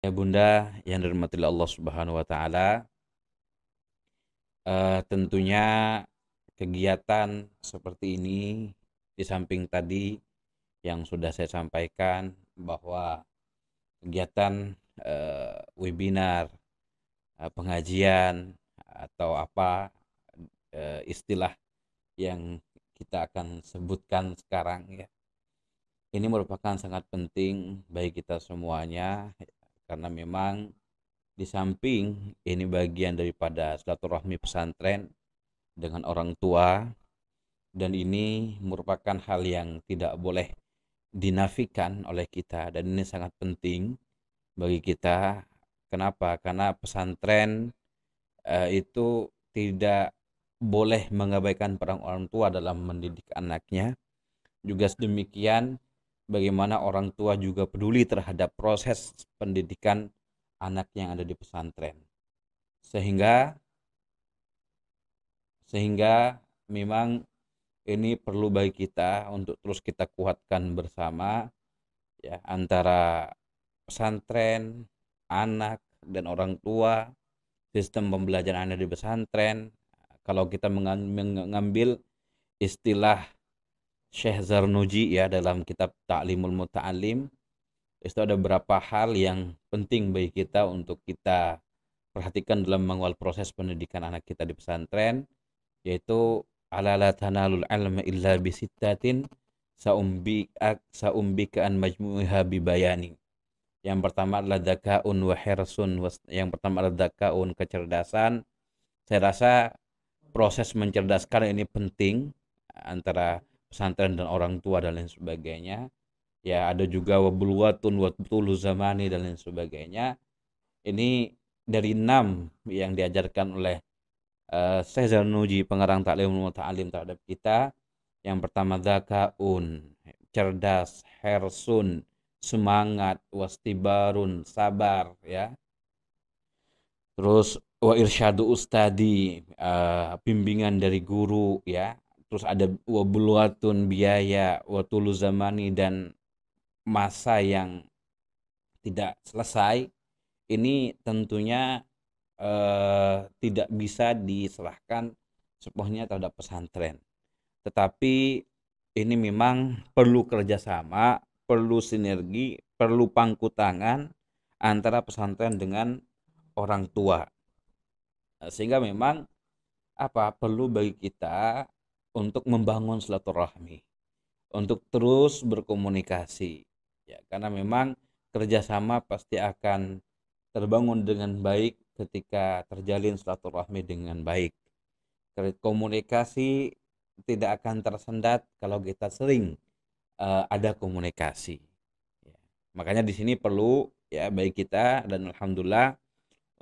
Ya Bunda yang dirahmati Allah Subhanahu wa taala, tentunya kegiatan seperti ini di samping tadi yang sudah saya sampaikan bahwa kegiatan webinar, pengajian atau apa istilah yang kita akan sebutkan sekarang ya. Ini merupakan sangat penting bagi kita semuanya karena memang di samping ini bagian daripada silaturahmi pesantren dengan orang tua, dan ini merupakan hal yang tidak boleh dinafikan oleh kita, dan ini sangat penting bagi kita. Kenapa? Karena pesantren itu tidak boleh mengabaikan peran orang tua dalam mendidik anaknya. Juga sedemikian bagaimana orang tua juga peduli terhadap proses pendidikan anak yang ada di pesantren. Sehingga sehingga memang ini perlu bagi kita untuk terus kita kuatkan bersama ya, antara pesantren, anak dan orang tua, sistem pembelajaran ada di pesantren. Kalau kita mengambil istilah Syekh Zarnuji ya dalam kitab Ta'limul Muta'alim, itu ada beberapa hal yang penting bagi kita untuk kita perhatikan dalam mengawal proses pendidikan anak kita di pesantren, yaitu ala la tanalul ilma illa bisittatin saumbika an majmu'iha bibayani. Yang pertama adalah dzakaun wa hirsun. Yang pertama adalah dzakaun, kecerdasan. Saya rasa proses mencerdaskan ini penting antara pesantren dan orang tua dan lain sebagainya. Ya, ada juga wabulwatun watulu zamani dan lain sebagainya. Ini dari 6 yang diajarkan oleh Syekh Zarnuji, pengarang Ta'limul Muta'alim terhadap kita. Yang pertama dzakaun, cerdas, hersun, semangat, wastibarun, sabar ya. Terus wa irsyadu ustadi, bimbingan dari guru ya. Terus ada wabulwatun, biaya, watulu zamani, dan masa yang tidak selesai. Ini tentunya tidak bisa diserahkan sepenuhnya terhadap pesantren. Tetapi ini memang perlu kerjasama, perlu sinergi, perlu pangku tangan antara pesantren dengan orang tua. Sehingga memang perlu bagi kita untuk membangun silaturahmi, untuk terus berkomunikasi. Ya, karena memang kerjasama pasti akan terbangun dengan baik ketika terjalin silaturahmi dengan baik. Komunikasi tidak akan tersendat kalau kita sering ada komunikasi. Ya. Makanya di sini perlu ya baik kita, dan alhamdulillah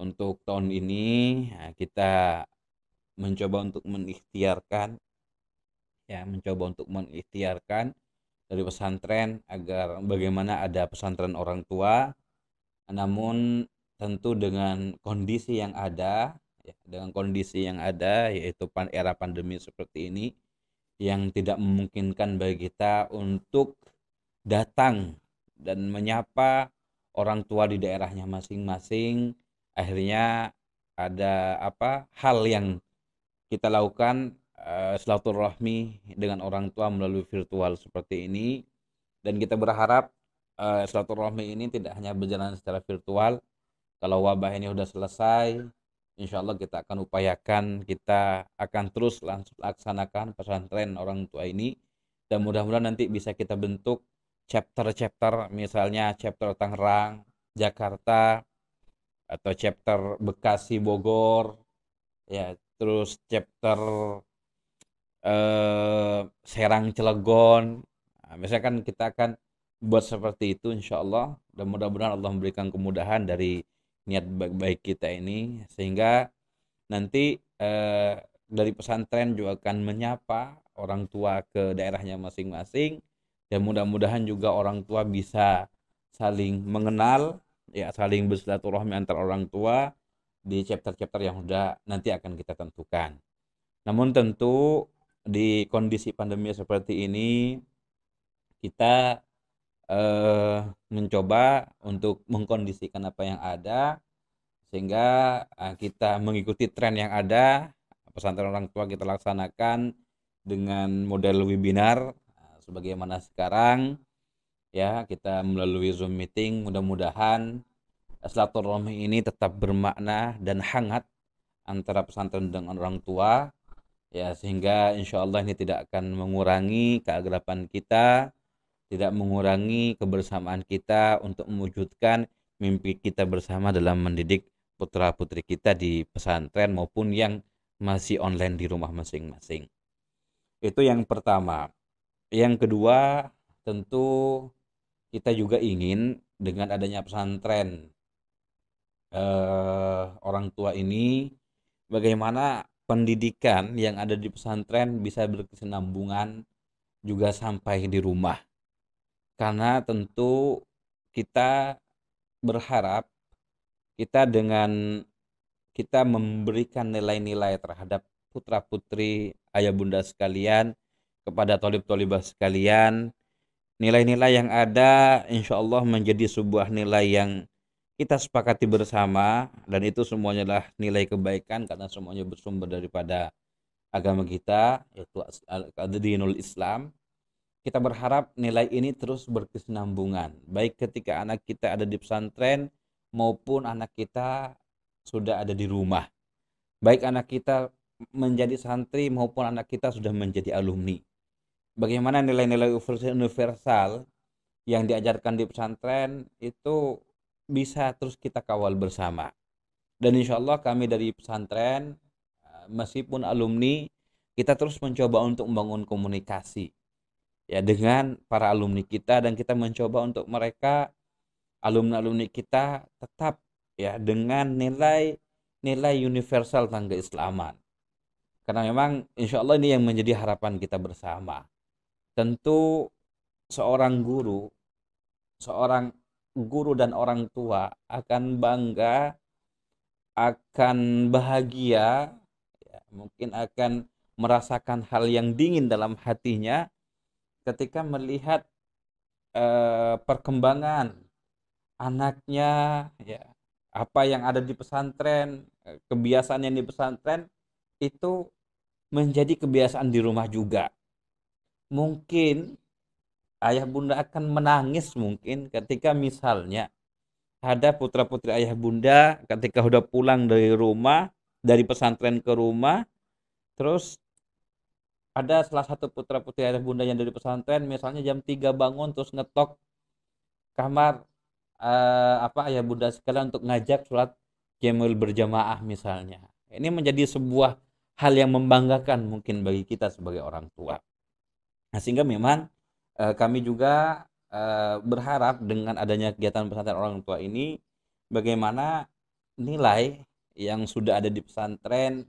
untuk tahun ini ya, kita mencoba untuk mengikhtiarkan dari pesantren agar bagaimana ada pesantren orang tua, namun tentu dengan kondisi yang ada ya, yaitu era pandemi seperti ini yang tidak memungkinkan bagi kita untuk datang dan menyapa orang tua di daerahnya masing-masing. Akhirnya ada hal yang kita lakukan, silaturahmi dengan orang tua melalui virtual seperti ini. Dan kita berharap silaturahmi ini tidak hanya berjalan secara virtual. Kalau wabah ini sudah selesai, insya Allah kita akan upayakan, kita akan terus laksanakan pesantren orang tua ini. Dan mudah-mudahan nanti bisa kita bentuk chapter-chapter, misalnya chapter Tangerang, Jakarta, atau chapter Bekasi, Bogor, ya, terus chapter Serang, Cilegon. Nah, misalnya kan kita akan buat seperti itu insya Allah, dan mudah-mudahan Allah memberikan kemudahan dari niat baik-baik kita ini, sehingga nanti dari pesantren juga akan menyapa orang tua ke daerahnya masing-masing, dan mudah-mudahan juga orang tua bisa saling mengenal ya, saling bersilaturahmi antar orang tua di chapter-chapter yang sudah nanti akan kita tentukan. Namun tentu di kondisi pandemi seperti ini kita eh, mencoba untuk mengkondisikan apa yang ada sehingga kita mengikuti tren yang ada. Pesantren orang tua kita laksanakan dengan model webinar sebagaimana sekarang ya, kita melalui Zoom meeting. Mudah-mudahan silaturahmi ini tetap bermakna dan hangat antara pesantren dengan orang tua ya, sehingga insya Allah ini tidak akan mengurangi keakraban kita, tidak mengurangi kebersamaan kita untuk mewujudkan mimpi kita bersama dalam mendidik putra putri kita di pesantren maupun yang masih online di rumah masing-masing. Itu yang pertama. Yang kedua, tentu kita juga ingin dengan adanya pesantren orang tua ini, bagaimana pendidikan yang ada di pesantren bisa berkesinambungan juga sampai di rumah. Karena tentu kita berharap kita dengan kita memberikan nilai-nilai terhadap putra-putri, ayah bunda sekalian, kepada tolib-tolibah sekalian, nilai-nilai yang ada insya Allah menjadi sebuah nilai yang kita sepakati bersama, dan itu semuanya adalah nilai kebaikan karena semuanya bersumber daripada agama kita, yaitu dinul Islam. Kita berharap nilai ini terus berkesinambungan, baik ketika anak kita ada di pesantren maupun anak kita sudah ada di rumah. Baik anak kita menjadi santri maupun anak kita sudah menjadi alumni. Bagaimana nilai-nilai universal yang diajarkan di pesantren itu bisa terus kita kawal bersama. Dan insya Allah kami dari pesantren, meskipun alumni, kita terus mencoba untuk membangun komunikasi ya dengan para alumni kita, dan kita mencoba untuk mereka, alumni-alumni kita, tetap ya dengan nilai universal tentang keislaman. Karena memang insya Allah ini yang menjadi harapan kita bersama. Tentu seorang guru, seorang guru dan orang tua akan bangga, akan bahagia, ya, mungkin akan merasakan hal yang dingin dalam hatinya ketika melihat perkembangan anaknya, ya, apa yang ada di pesantren, kebiasaan yang di pesantren itu menjadi kebiasaan di rumah juga. Mungkin ayah bunda akan menangis mungkin ketika misalnya ada putra putri ayah bunda ketika udah pulang dari rumah, dari pesantren ke rumah, terus ada salah satu putra putri ayah bunda yang dari pesantren misalnya jam 3 bangun terus ngetok kamar ayah bunda sekalian untuk ngajak sholat qiyamul berjamaah misalnya. Ini menjadi sebuah hal yang membanggakan mungkin bagi kita sebagai orang tua. Nah, sehingga memang kami juga berharap dengan adanya kegiatan pesantren orang tua ini, bagaimana nilai yang sudah ada di pesantren,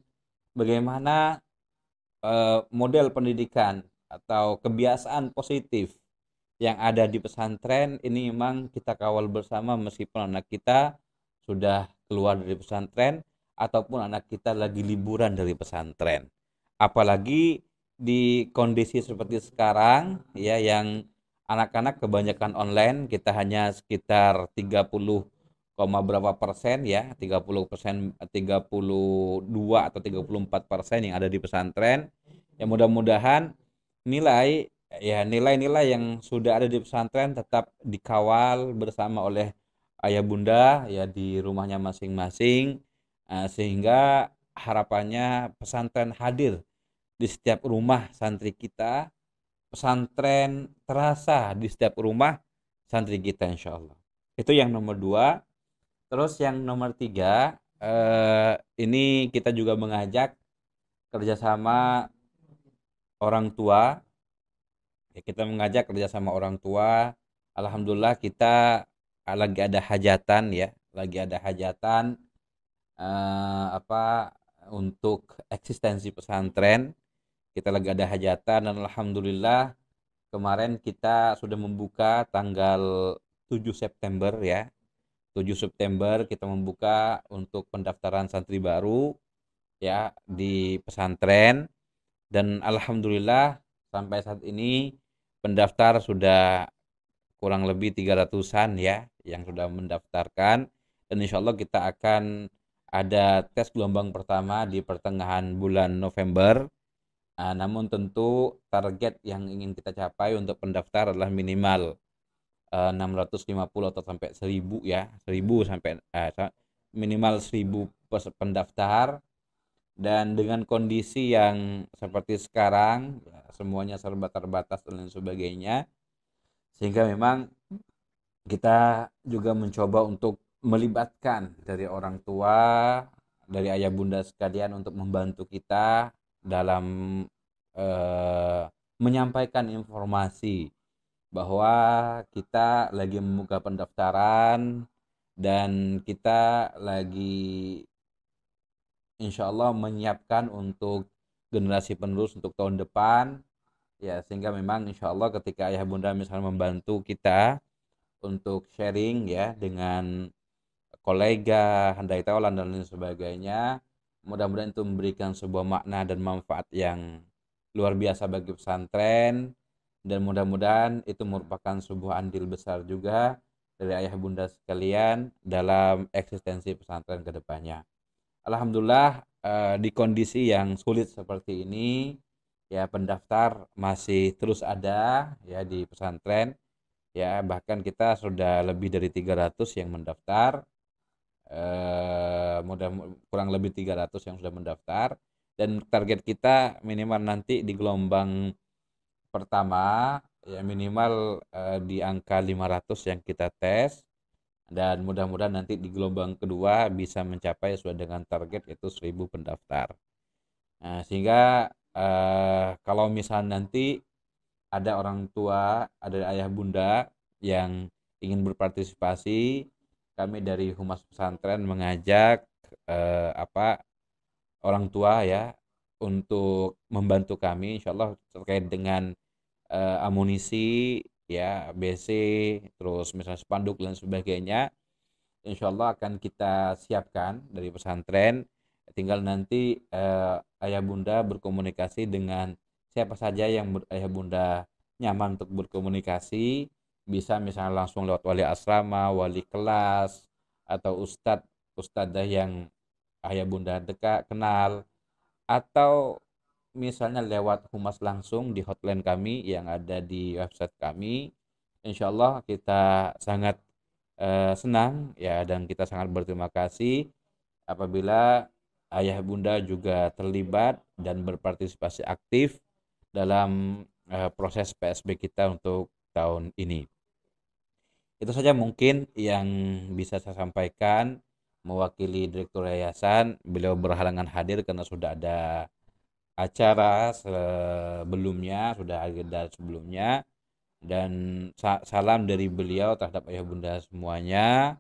bagaimana model pendidikan atau kebiasaan positif yang ada di pesantren ini memang kita kawal bersama meskipun anak kita sudah keluar dari pesantren ataupun anak kita lagi liburan dari pesantren. Apalagi di kondisi seperti sekarang ya, yang anak-anak kebanyakan online, kita hanya sekitar 30, berapa persen ya, 30%, 32 atau 34% yang ada di pesantren. Ya mudah-mudahan nilai nilai-nilai yang sudah ada di pesantren tetap dikawal bersama oleh ayah bunda ya di rumahnya masing-masing, sehingga harapannya pesantren hadir di setiap rumah santri kita, pesantren terasa di setiap rumah santri kita insya Allah. Itu yang nomor dua. Terus yang nomor tiga, ini kita juga mengajak kerjasama orang tua. Ya, kita mengajak kerjasama orang tua. Alhamdulillah kita lagi ada hajatan ya, lagi ada hajatan untuk eksistensi pesantren. Kita lagi ada hajatan dan alhamdulillah kemarin kita sudah membuka tanggal 7 September ya. 7 September kita membuka untuk pendaftaran santri baru ya di pesantren, dan alhamdulillah sampai saat ini pendaftar sudah kurang lebih 300-an ya yang sudah mendaftarkan, dan insya Allah kita akan ada tes gelombang pertama di pertengahan bulan November. Namun tentu target yang ingin kita capai untuk pendaftar adalah minimal 650 atau sampai 1000 ya, 1000 sampai minimal 1000 pendaftar. Dan dengan kondisi yang seperti sekarang ya, semuanya serba terbatas dan lain sebagainya, sehingga memang kita juga mencoba untuk melibatkan dari orang tua, dari ayah bunda sekalian untuk membantu kita dalam menyampaikan informasi bahwa kita lagi membuka pendaftaran dan kita lagi insya Allah menyiapkan untuk generasi penerus untuk tahun depan ya, sehingga memang insya Allah ketika ayah bunda misalnya membantu kita untuk sharing ya dengan kolega, handai taulan dan lain sebagainya, mudah-mudahan itu memberikan sebuah makna dan manfaat yang luar biasa bagi pesantren, dan mudah-mudahan itu merupakan sebuah andil besar juga dari ayah bunda sekalian dalam eksistensi pesantren ke depannya. Alhamdulillah di kondisi yang sulit seperti ini ya, pendaftar masih terus ada ya di pesantren ya, bahkan kita sudah lebih dari 300 yang mendaftar, kurang lebih 300 yang sudah mendaftar, dan target kita minimal nanti di gelombang pertama ya minimal di angka 500 yang kita tes, dan mudah-mudahan nanti di gelombang kedua bisa mencapai sesuai dengan target yaitu 1000 pendaftar. Nah, sehingga kalau misalnya nanti ada orang tua, ada ayah bunda yang ingin berpartisipasi, kami dari Humas Pesantren mengajak orang tua ya untuk membantu kami insya Allah terkait dengan amunisi ya, BC, terus misalnya spanduk dan sebagainya, insya Allah akan kita siapkan dari pesantren. Tinggal nanti ayah bunda berkomunikasi dengan siapa saja yang ayah bunda nyaman untuk berkomunikasi, bisa misalnya langsung lewat wali asrama, wali kelas, atau ustadzah yang ayah bunda dekat kenal, atau misalnya lewat humas langsung di hotline kami yang ada di website kami. Insya Allah kita sangat senang ya, dan kita sangat berterima kasih apabila ayah bunda juga terlibat dan berpartisipasi aktif dalam proses PSB kita untuk tahun ini. Itu saja mungkin yang bisa saya sampaikan mewakili Direktur Yayasan. Beliau berhalangan hadir karena sudah ada acara sebelumnya, sudah agenda sebelumnya, dan salam dari beliau terhadap ayah bunda semuanya.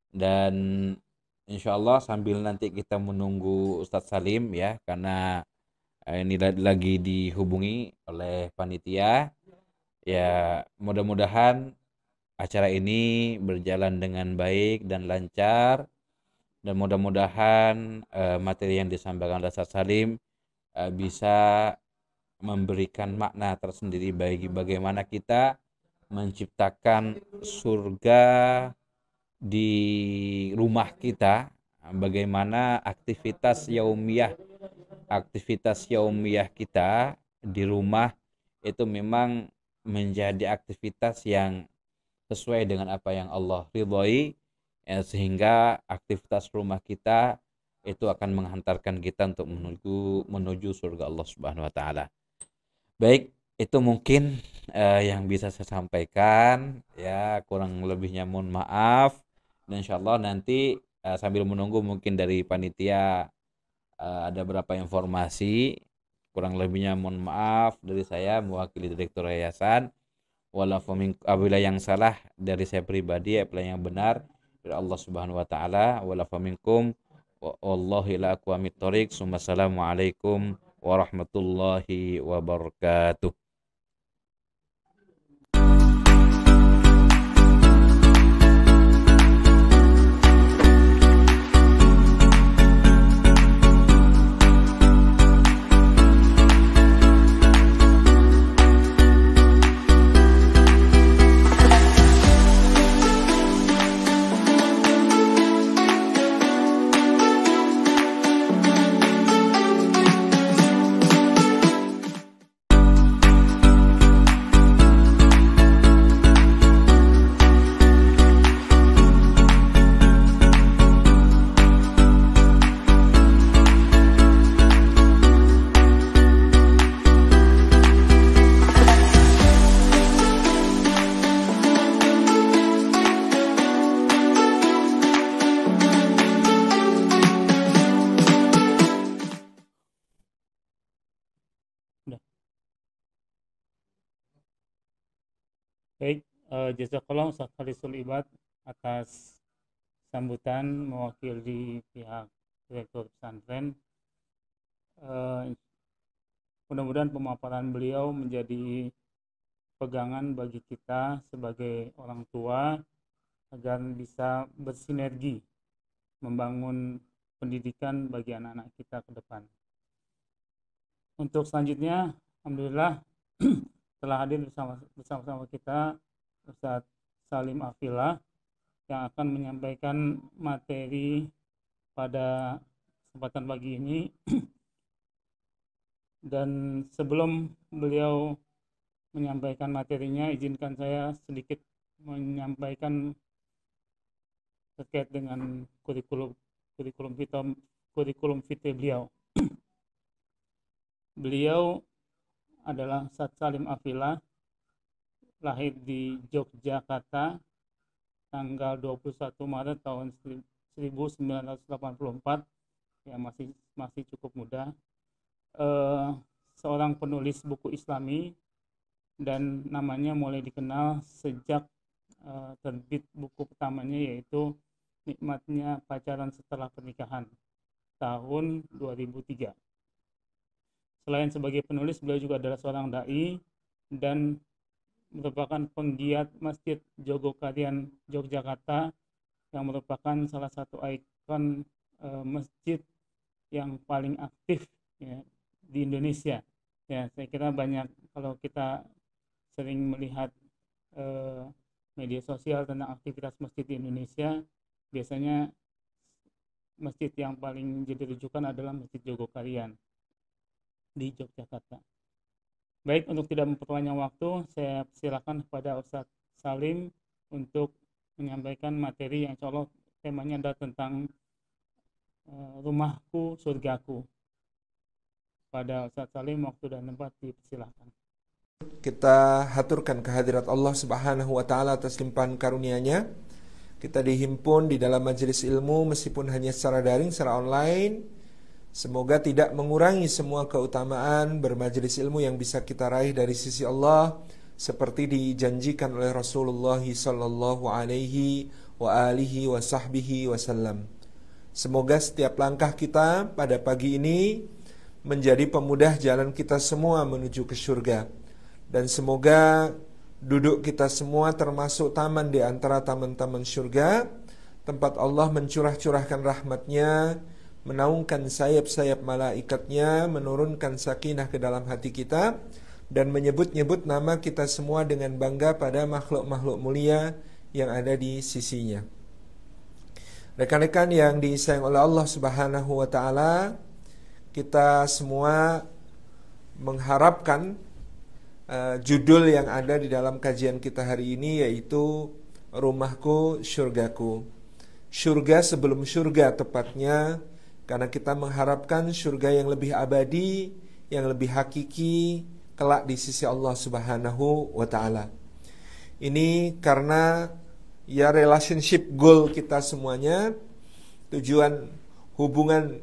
Dan insya Allah sambil nanti kita menunggu Ustadz Salim ya, karena ini lagi dihubungi oleh panitia ya, mudah-mudahan acara ini berjalan dengan baik dan lancar, dan mudah-mudahan materi yang disampaikan oleh Ustadz Salim bisa memberikan makna tersendiri bagi bagaimana kita menciptakan surga di rumah kita, bagaimana aktivitas yaumiyah kita di rumah itu memang menjadi aktivitas yang sesuai dengan apa yang Allah ridhoi, sehingga aktivitas rumah kita itu akan menghantarkan kita untuk menuju surga Allah Subhanahu wa taala. Baik, itu mungkin yang bisa saya sampaikan ya, kurang lebihnya mohon maaf. Dan insyaallah nanti sambil menunggu mungkin dari panitia ada beberapa informasi, kurang lebihnya mohon maaf dari saya mewakili Direktur Yayasan. Apabila yang salah dari saya pribadi, apabila yang benar dari Allah Subhanahu wa taala. Wala faminkum wallahi la aqwamit thoriq. Assalamualaikum warahmatullahi wabarakatuh. Baik, jazakallah Ustaz Khalisul Ibad atas sambutan mewakili pihak Direktur Pesantren. Eh, Mudah-mudahan pemaparan beliau menjadi pegangan bagi kita sebagai orang tua agar bisa bersinergi membangun pendidikan bagi anak-anak kita ke depan. Untuk selanjutnya, alhamdulillah telah hadir bersama kita Ustadz Salim Afillah yang akan menyampaikan materi pada kesempatan pagi ini. Dan sebelum beliau menyampaikan materinya, izinkan saya sedikit menyampaikan terkait dengan kurikulum vitae beliau. Beliau adalah Ustadz Salim Afillah, lahir di Yogyakarta tanggal 21 Maret tahun 1984, ya masih cukup muda. Seorang penulis buku Islami dan namanya mulai dikenal sejak terbit buku pertamanya, yaitu Nikmatnya Pacaran Setelah Pernikahan tahun 2003. Selain sebagai penulis, beliau juga adalah seorang dai dan merupakan penggiat Masjid Jogokarian Yogyakarta yang merupakan salah satu ikon masjid yang paling aktif, ya, di Indonesia. Ya, saya kira banyak, kalau kita sering melihat media sosial tentang aktivitas masjid di Indonesia, biasanya masjid yang paling jadi rujukan adalah Masjid Jogokarian di Yogyakarta. Baik, untuk tidak memperpanjang waktu, saya silakan kepada Ustadz Salim untuk menyampaikan materi yang insya Allah temanya adalah tentang rumahku, surgaku. Pada Ustadz Salim, waktu dan tempat dipersilakan. Kita haturkan kehadirat Allah Subhanahu wa Ta'ala atas limpahan karunia-Nya. Kita dihimpun di dalam majelis ilmu meskipun hanya secara daring, secara online. Semoga tidak mengurangi semua keutamaan bermajelis ilmu yang bisa kita raih dari sisi Allah, seperti dijanjikan oleh Rasulullah sallallahu alaihi wa alihi wa sahbihi wasallam. Semoga setiap langkah kita pada pagi ini menjadi pemudah jalan kita semua menuju ke surga. Dan semoga duduk kita semua termasuk taman di antara taman-taman surga, tempat Allah mencurah-curahkan rahmat-Nya, menaungkan sayap-sayap malaikatnya, menurunkan sakinah ke dalam hati kita, dan menyebut-nyebut nama kita semua dengan bangga pada makhluk-makhluk mulia yang ada di sisinya. Rekan-rekan yang disayang oleh Allah Subhanahu wa Ta'ala, kita semua mengharapkan judul yang ada di dalam kajian kita hari ini, yaitu Rumahku, Syurgaku. Syurga sebelum syurga tepatnya, karena kita mengharapkan syurga yang lebih abadi, yang lebih hakiki kelak di sisi Allah Subhanahu wa Ta'ala. Ini karena ya relationship goal kita semuanya, tujuan hubungan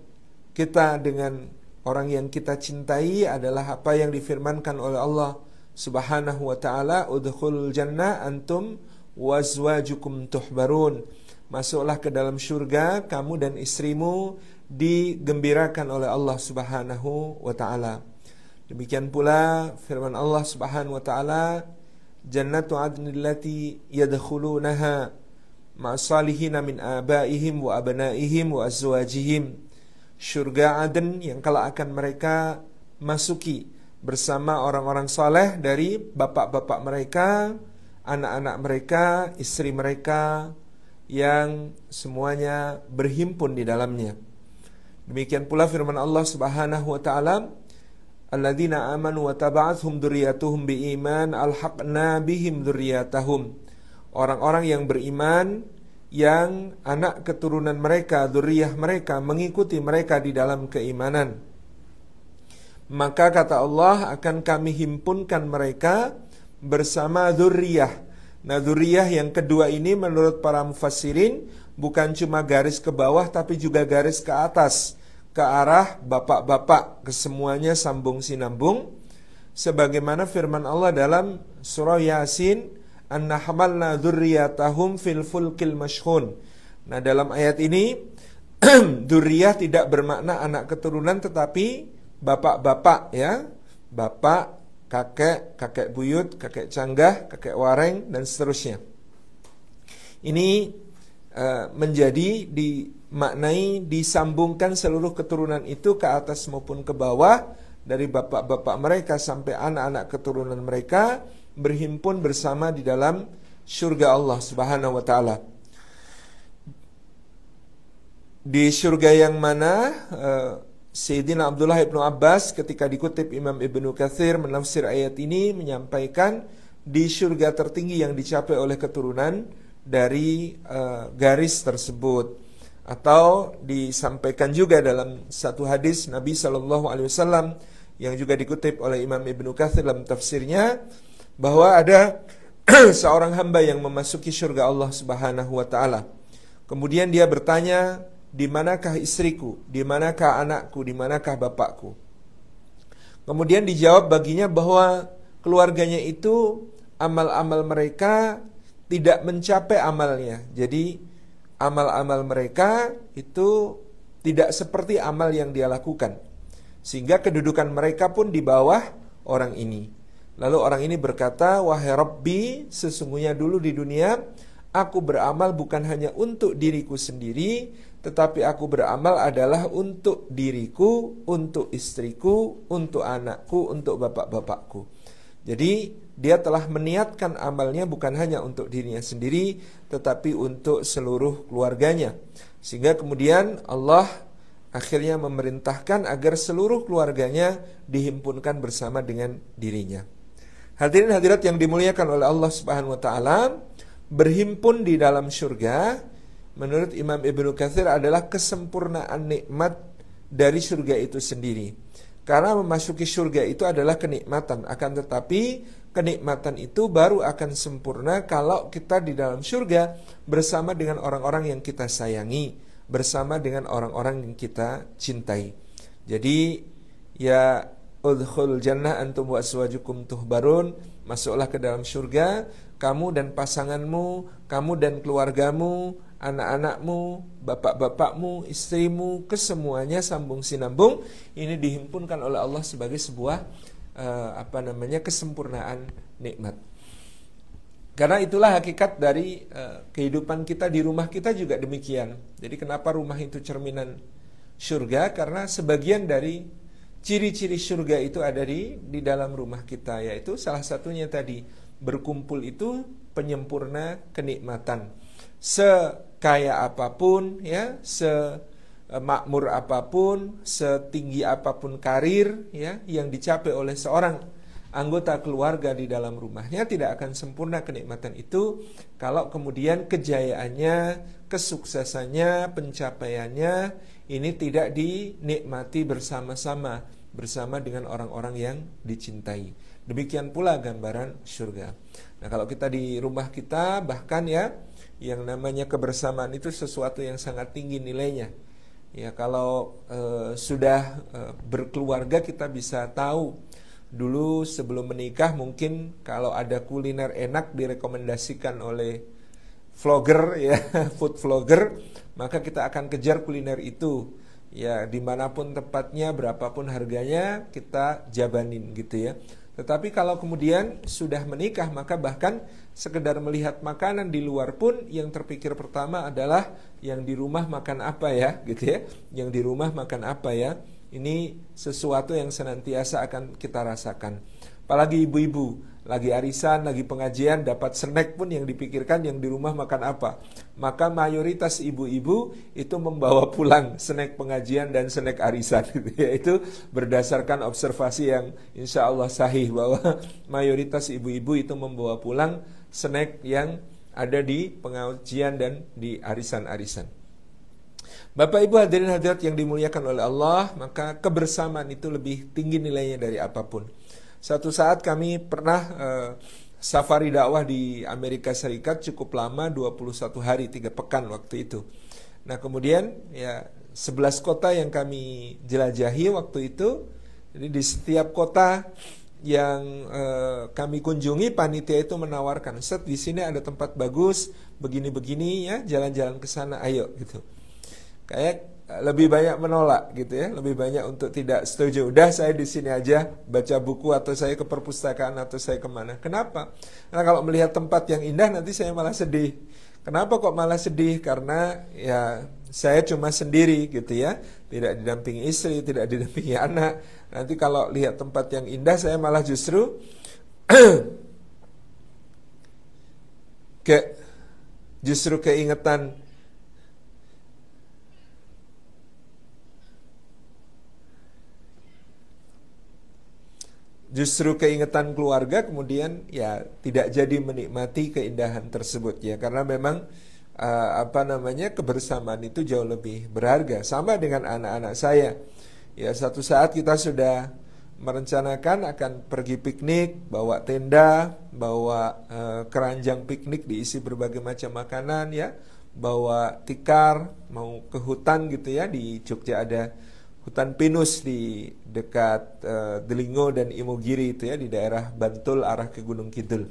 kita dengan orang yang kita cintai adalah apa yang difirmankan oleh Allah Subhanahu wa Ta'ala, udkhulul jannah antum wazwajukum tuhbarun. Masuklah ke dalam surga, kamu dan istrimu digembirakan oleh Allah Subhanahu wa Ta'ala. Demikian pula firman Allah Subhanahu wa Ta'ala, jannatu adnillati yadkhulunaha ma'asalihina min abaihim wa abnaihim wa azwajihim. Surga Aden yang kelak akan mereka masuki bersama orang-orang saleh dari bapak-bapak mereka, anak-anak mereka, istri mereka, yang semuanya berhimpun di dalamnya. Demikian pula firman Allah Subhanahu wa Ta'ala, alladzina amanu wa taba'athum dzurriyyatuhum biiman alhaqna bihim dzurriyyatahum. Orang-orang yang beriman, yang anak keturunan mereka, dzurriyyah mereka mengikuti mereka di dalam keimanan, maka kata Allah akan kami himpunkan mereka bersama dzurriyyah. Nah, dzurriyyah yang kedua ini menurut para mufassirin bukan cuma garis ke bawah, tapi juga garis ke atas, ke arah bapak-bapak, kesemuanya sambung sinambung. Sebagaimana firman Allah dalam surah Yasin anna hamalna dzurriyyatahum fil fulkil mashhun. Nah, dalam ayat ini dzurriyyah tidak bermakna anak keturunan tetapi bapak-bapak ya. Bapak, kakek, kakek buyut, kakek canggah, kakek wareng dan seterusnya. Ini menjadi dimaknai disambungkan seluruh keturunan itu ke atas maupun ke bawah, dari bapak-bapak mereka sampai anak-anak keturunan mereka berhimpun bersama di dalam surga Allah Subhanahu wa taala. Di surga yang mana Sayyidina Abdullah ibnu Abbas ketika dikutip Imam Ibnu Katsir menafsir ayat ini menyampaikan di surga tertinggi yang dicapai oleh keturunan dari garis tersebut. Atau disampaikan juga dalam satu hadis Nabi SAW yang juga dikutip oleh Imam Ibnu Katsir dalam tafsirnya, bahwa ada seorang hamba yang memasuki surga Allah Subhanahu wa taala. Kemudian dia bertanya, di manakah istriku, di manakah anakku, di manakah bapakku? Kemudian dijawab baginya bahwa keluarganya itu amal-amal mereka tidak mencapai amalnya. Jadi amal-amal mereka itu tidak seperti amal yang dia lakukan, sehingga kedudukan mereka pun di bawah orang ini. Lalu orang ini berkata, wahai Rabbi, sesungguhnya dulu di dunia aku beramal bukan hanya untuk diriku sendiri, tetapi aku beramal adalah untuk diriku, untuk istriku, untuk anakku, untuk bapak-bapakku. Jadi dia telah meniatkan amalnya bukan hanya untuk dirinya sendiri, tetapi untuk seluruh keluarganya. Sehingga kemudian Allah akhirnya memerintahkan agar seluruh keluarganya dihimpunkan bersama dengan dirinya. Hadirin hadirat yang dimuliakan oleh Allah Subhanahu wa taala, berhimpun di dalam surga menurut Imam Ibnu Katsir adalah kesempurnaan nikmat dari surga itu sendiri. Karena memasuki surga itu adalah kenikmatan, akan tetapi kenikmatan itu baru akan sempurna kalau kita di dalam surga bersama dengan orang-orang yang kita sayangi, bersama dengan orang-orang yang kita cintai. Jadi ya udkhul jannah antum wa aswajukum tuhbarun, masuklah ke dalam surga kamu dan pasanganmu, kamu dan keluargamu, anak-anakmu, bapak-bapakmu, istrimu, kesemuanya sambung sinambung. Ini dihimpunkan oleh Allah sebagai sebuah kesempurnaan nikmat. Karena itulah hakikat dari kehidupan kita di rumah kita juga demikian. Jadi kenapa rumah itu cerminan surga? Karena sebagian dari ciri-ciri surga itu ada di dalam rumah kita, yaitu salah satunya tadi, berkumpul itu penyempurna kenikmatan. Sekaya apapun ya, semakmur apapun, setinggi apapun karir ya yang dicapai oleh seorang anggota keluarga di dalam rumahnya, tidak akan sempurna kenikmatan itu kalau kemudian kejayaannya, kesuksesannya, pencapaiannya ini tidak dinikmati bersama-sama dengan orang-orang yang dicintai. Demikian pula gambaran surga. Nah, kalau kita di rumah kita bahkan ya, yang namanya kebersamaan itu sesuatu yang sangat tinggi nilainya. Ya, kalau sudah berkeluarga kita bisa tahu. Dulu sebelum menikah mungkin kalau ada kuliner enak direkomendasikan oleh vlogger ya, food vlogger, maka kita akan kejar kuliner itu. Ya, dimanapun tempatnya, berapapun harganya, kita jabanin gitu ya. Tetapi kalau kemudian sudah menikah, maka bahkan sekedar melihat makanan di luar pun yang terpikir pertama adalah yang di rumah makan apa ya, gitu ya. Yang di rumah makan apa ya. Ini sesuatu yang senantiasa akan kita rasakan. Apalagi ibu-ibu, lagi arisan, lagi pengajian, dapat snack pun yang dipikirkan yang di rumah makan apa. Maka mayoritas ibu-ibu itu membawa pulang snack pengajian dan snack arisan. Itu berdasarkan observasi yang insya Allah sahih, bahwa mayoritas ibu-ibu itu membawa pulang snack yang ada di pengajian dan di arisan-arisan. Bapak Ibu hadirin hadirat yang dimuliakan oleh Allah, maka kebersamaan itu lebih tinggi nilainya dari apapun. Satu saat kami pernah safari dakwah di Amerika Serikat cukup lama, 21 hari 3 pekan waktu itu. Nah kemudian ya 11 kota yang kami jelajahi waktu itu. Jadi di setiap kota yang kami kunjungi, panitia itu menawarkan, "Set, di sini ada tempat bagus, begini-begini ya, jalan-jalan ke sana, ayo," gitu. Kayak lebih banyak menolak gitu ya, lebih banyak untuk tidak setuju. Udah, saya di sini aja baca buku, atau saya ke perpustakaan, atau saya kemana. Kenapa? Karena kalau melihat tempat yang indah nanti saya malah sedih. Kenapa kok malah sedih? Karena ya saya cuma sendiri gitu ya, tidak didampingi istri, tidak didampingi anak. Nanti kalau lihat tempat yang indah, saya malah justru keingetan keluarga, kemudian ya tidak jadi menikmati keindahan tersebut ya, karena memang kebersamaan itu jauh lebih berharga. Sama dengan anak-anak saya ya, satu saat kita sudah merencanakan akan pergi piknik, bawa tenda, bawa keranjang piknik diisi berbagai macam makanan ya, bawa tikar, mau ke hutan gitu ya. Di Jogja ada hutan pinus di dekat Delingo dan Imogiri itu ya, di daerah Bantul arah ke Gunung Kidul.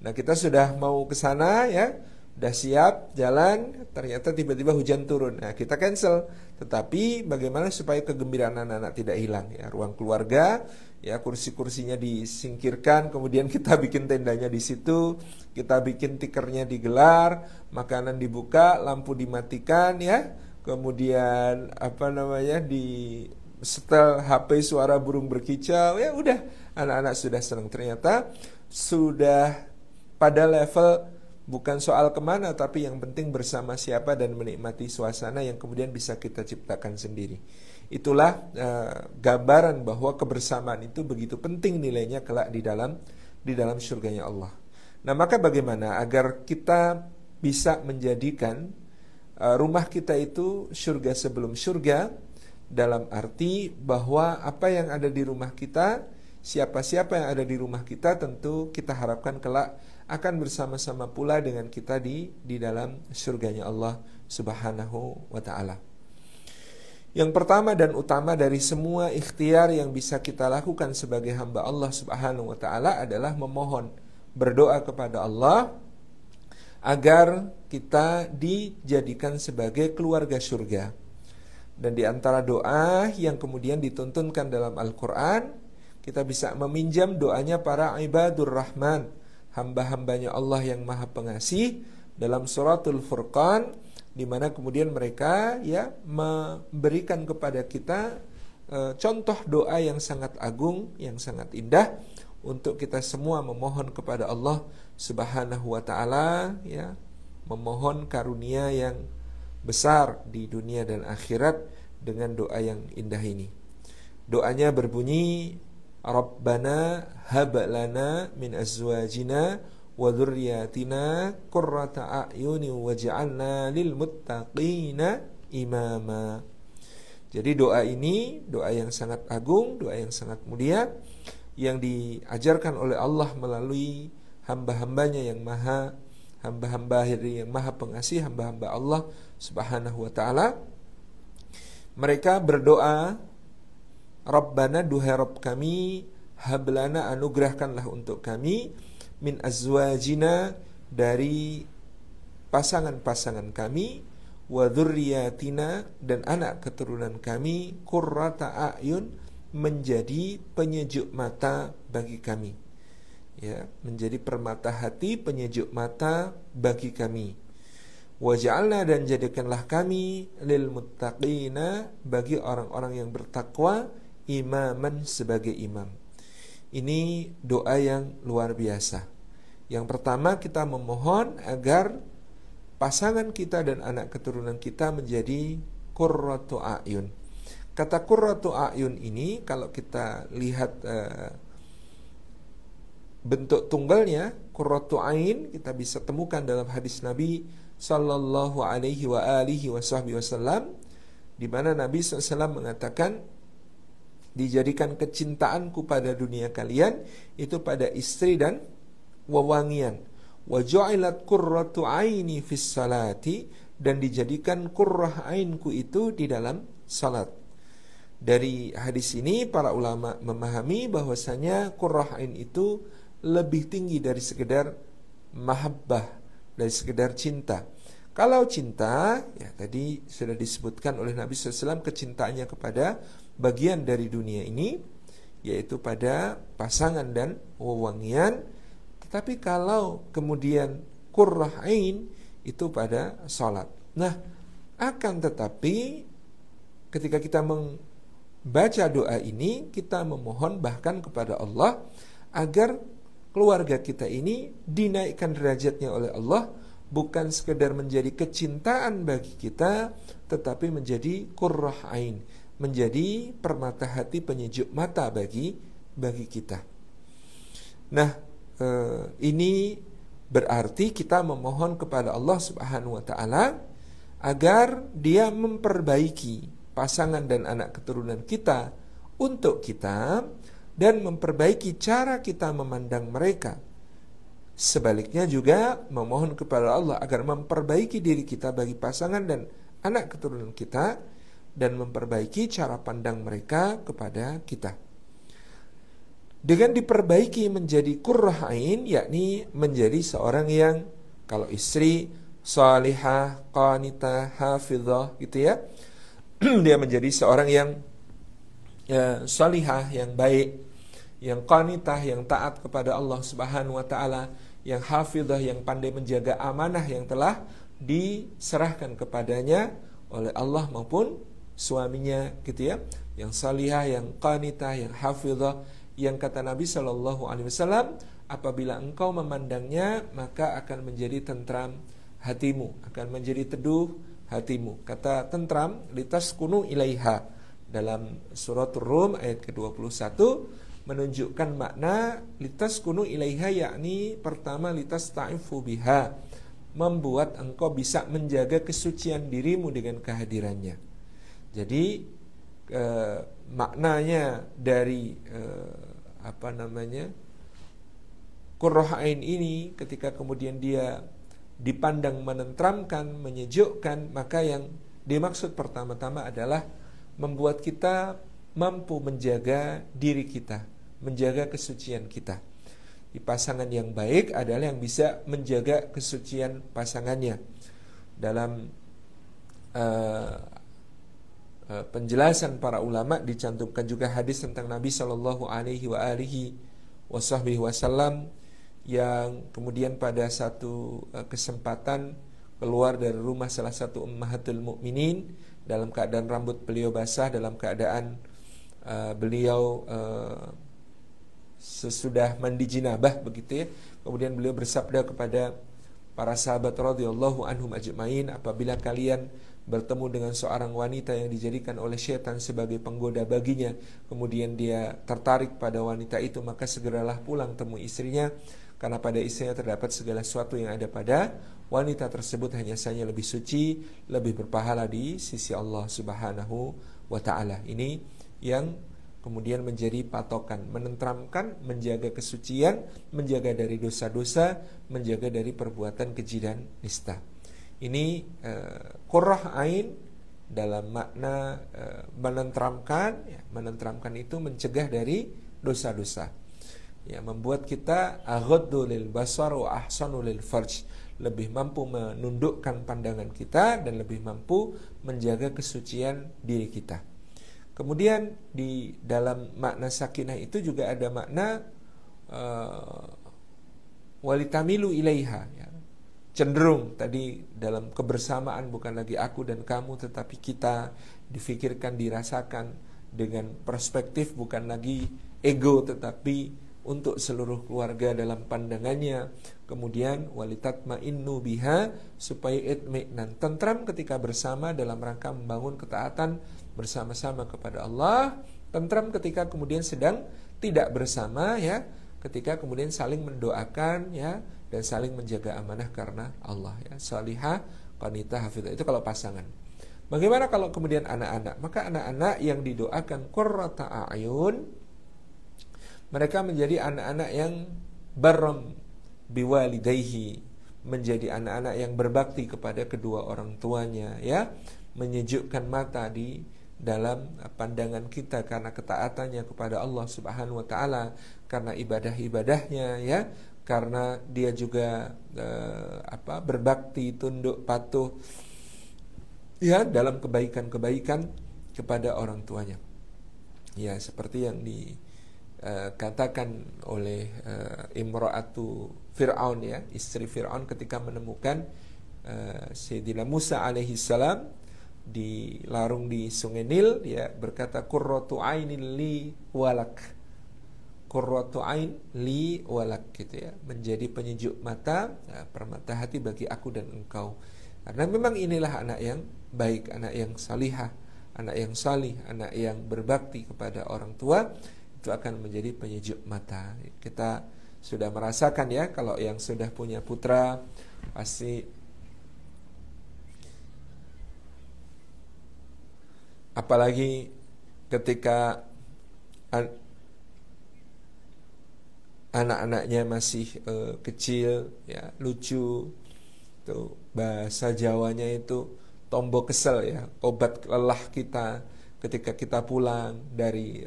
Nah, kita sudah mau ke sana ya, udah siap jalan, ternyata tiba-tiba hujan turun. Nah, kita cancel. Tetapi bagaimana supaya kegembiraan anak-anak tidak hilang ya? Ruang keluarga ya, kursi-kursinya disingkirkan, kemudian kita bikin tendanya di situ, kita bikin tikernya digelar, makanan dibuka, lampu dimatikan ya. Kemudian di setel HP suara burung berkicau, ya udah, anak-anak sudah senang. Ternyata sudah pada level bukan soal kemana, tapi yang penting bersama siapa dan menikmati suasana yang kemudian bisa kita ciptakan sendiri. Itulah gambaran bahwa kebersamaan itu begitu penting nilainya kelak di dalam surganya Allah. Nah, maka bagaimana agar kita bisa menjadikan rumah kita itu surga sebelum surga, dalam arti bahwa apa yang ada di rumah kita, siapa-siapa yang ada di rumah kita, tentu kita harapkan kelak akan bersama-sama pula dengan kita di dalam surganya Allah Subhanahu wa ta'ala. Yang pertama dan utama dari semua ikhtiar yang bisa kita lakukan sebagai hamba Allah Subhanahu wa ta'ala adalah memohon, berdoa kepada Allah agar kita dijadikan sebagai keluarga surga. Dan di antara doa yang kemudian dituntunkan dalam Al-Quran, kita bisa meminjam doanya para ibadur rahman, hamba-hambanya Allah yang maha pengasih, dalam suratul Furqan, di mana kemudian mereka ya memberikan kepada kita contoh doa yang sangat agung, yang sangat indah, untuk kita semua memohon kepada Allah Subhanahu wa ta'ala ya, memohon karunia yang besar di dunia dan akhirat dengan doa yang indah ini. Doanya berbunyi, Rabbana hab lana min azwajina wa dzurriyyatina qurrata a'yuni waj'alna lil muttaqina imama. Jadi doa ini doa yang sangat agung, doa yang sangat mulia, yang diajarkan oleh Allah melalui hamba-hambanya yang maha pengasih, hamba-hamba Allah Subhanahu wa ta'ala. Mereka berdoa, Rabbana, duhai Rabb kami, hablana, anugerahkanlah untuk kami, min azwajina, dari pasangan-pasangan kami, wa dzurriyyatina, dan anak keturunan kami, qurrata a'yun, menjadi penyejuk mata bagi kami ya, menjadi permata hati, penyejuk mata bagi kami. Waj'alna, dan jadikanlah kami, lil muttaqina, bagi orang-orang yang bertakwa, imaman, sebagai imam. Ini doa yang luar biasa. Yang pertama, kita memohon agar pasangan kita dan anak keturunan kita menjadi qurratu a'yun. Kata qurratu a'yun ini kalau kita lihat bentuk tunggalnya, qurratu ain, kita bisa temukan dalam hadis Nabi sallallahu alaihi wa alihi wasallam, di mana Nabi SAW mengatakan, dijadikan kecintaanku pada dunia kalian itu pada istri dan wewangian. Wa ju'ilat qurratu aini fis salati, dan dijadikan qurrah ainku itu di dalam salat. Dari hadis ini para ulama memahami bahwasanya qurrah ain itu lebih tinggi dari sekedar mahabbah, dari sekedar cinta. Kalau cinta, ya tadi sudah disebutkan oleh Nabi SAW kecintaannya kepada bagian dari dunia ini, yaitu pada pasangan dan wewangian. Tetapi kalau kemudian qurrah ain itu pada salat. Nah, akan tetapi ketika kita membaca doa ini, kita memohon bahkan kepada Allah agar keluarga kita ini dinaikkan derajatnya oleh Allah, bukan sekedar menjadi kecintaan bagi kita, tetapi menjadi qurrah ain, menjadi permata hati, penyejuk mata bagi kita. Nah, ini berarti kita memohon kepada Allah Subhanahu wa taala agar Dia memperbaiki pasangan dan anak keturunan kita untuk kita, dan memperbaiki cara kita memandang mereka. Sebaliknya juga memohon kepada Allah agar memperbaiki diri kita bagi pasangan dan anak keturunan kita, dan memperbaiki cara pandang mereka kepada kita. Dengan diperbaiki menjadi qurrah ain, yakni menjadi seorang yang, kalau istri salihah, qanitah, hafizah gitu ya, dia menjadi seorang yang salihah, yang baik, yang qanitah, yang taat kepada Allah Subhanahu wa taala, yang hafizah, yang pandai menjaga amanah yang telah diserahkan kepadanya oleh Allah maupun suaminya gitu ya. Yang salihah, yang qanitah, yang hafizah, yang kata Nabi SAW, apabila engkau memandangnya maka akan menjadi tentram hatimu, akan menjadi teduh hatimu. Kata tentram, litaskunu ilaiha, dalam surat Rum ayat ke-21 menunjukkan makna litaskunu ilaiha, yakni pertama litasta'ifu biha, membuat engkau bisa menjaga kesucian dirimu dengan kehadirannya. Jadi maknanya dari qurrah ain ini, ketika kemudian dia dipandang menenteramkan, menyejukkan, maka yang dimaksud pertama-tama adalah membuat kita mampu menjaga diri kita, menjaga kesucian kita. Di pasangan yang baik adalah yang bisa menjaga kesucian pasangannya. Dalam penjelasan para ulama dicantumkan juga hadis tentang Nabi Shallallahu Alaihi Wasallam yang kemudian pada satu kesempatan keluar dari rumah salah satu ummahatul mukminin dalam keadaan rambut beliau basah, dalam keadaan beliau sesudah mandi jinabah begitu ya. Kemudian beliau bersabda kepada para sahabat radhiyallahu anhum ajmain, apabila kalian bertemu dengan seorang wanita yang dijadikan oleh syaitan sebagai penggoda baginya, kemudian dia tertarik pada wanita itu, maka segeralah pulang temui istrinya, karena pada istrinya terdapat segala sesuatu yang ada pada wanita tersebut hanya saja lebih suci, lebih berpahala di sisi Allah Subhanahu wa taala. Ini yang kemudian menjadi patokan, menenteramkan, menjaga kesucian, menjaga dari dosa-dosa, menjaga dari perbuatan keji dan nista. Ini qurrah ain dalam makna menenteramkan, ya, menenteramkan itu mencegah dari dosa-dosa, ya, membuat kita aghaddu lil basar wa ahsanu lil farj, lebih mampu menundukkan pandangan kita dan lebih mampu menjaga kesucian diri kita. Kemudian di dalam makna sakinah itu juga ada makna walitamilu ilaiha, ya, cenderung tadi dalam kebersamaan, bukan lagi aku dan kamu, tetapi kita, difikirkan, dirasakan dengan perspektif bukan lagi ego, tetapi untuk seluruh keluarga dalam pandangannya. Kemudian walitatma'innu biha, supaya itmi'nan, tentram ketika bersama dalam rangka membangun ketaatan bersama-sama kepada Allah, tentram ketika kemudian sedang tidak bersama, ya, ketika kemudian saling mendoakan, ya, dan saling menjaga amanah karena Allah, ya, salihah, qanitah, hafizah. Itu kalau pasangan. Bagaimana kalau kemudian anak-anak? Maka anak-anak yang didoakan qurrata a'yun, mereka menjadi anak-anak yang barram biwalidayhi, menjadi anak-anak yang berbakti kepada kedua orang tuanya, ya, menyejukkan mata di dalam pandangan kita karena ketaatannya kepada Allah Subhanahu wa taala, karena ibadah-ibadahnya ya, karena dia juga berbakti, tunduk, patuh ya dalam kebaikan-kebaikan kepada orang tuanya. Ya, seperti yang dikatakan oleh Imra'atu Fir'aun ya, istri Fir'aun ketika menemukan Sayyidina Musa alaihi salam dilarung di sungai Nil, dia berkata qurratu ainin li walak, qurratu ain li walak gitu ya, menjadi penyejuk mata, permata hati bagi aku dan engkau. Karena memang inilah anak yang baik, anak yang salihah, anak yang salih, anak yang berbakti kepada orang tua, itu akan menjadi penyejuk mata. Kita sudah merasakan ya, kalau yang sudah punya putra pasti, apalagi ketika anak-anaknya masih kecil ya, lucu tuh, bahasa Jawanya itu tombok kesel ya, obat lelah kita ketika kita pulang dari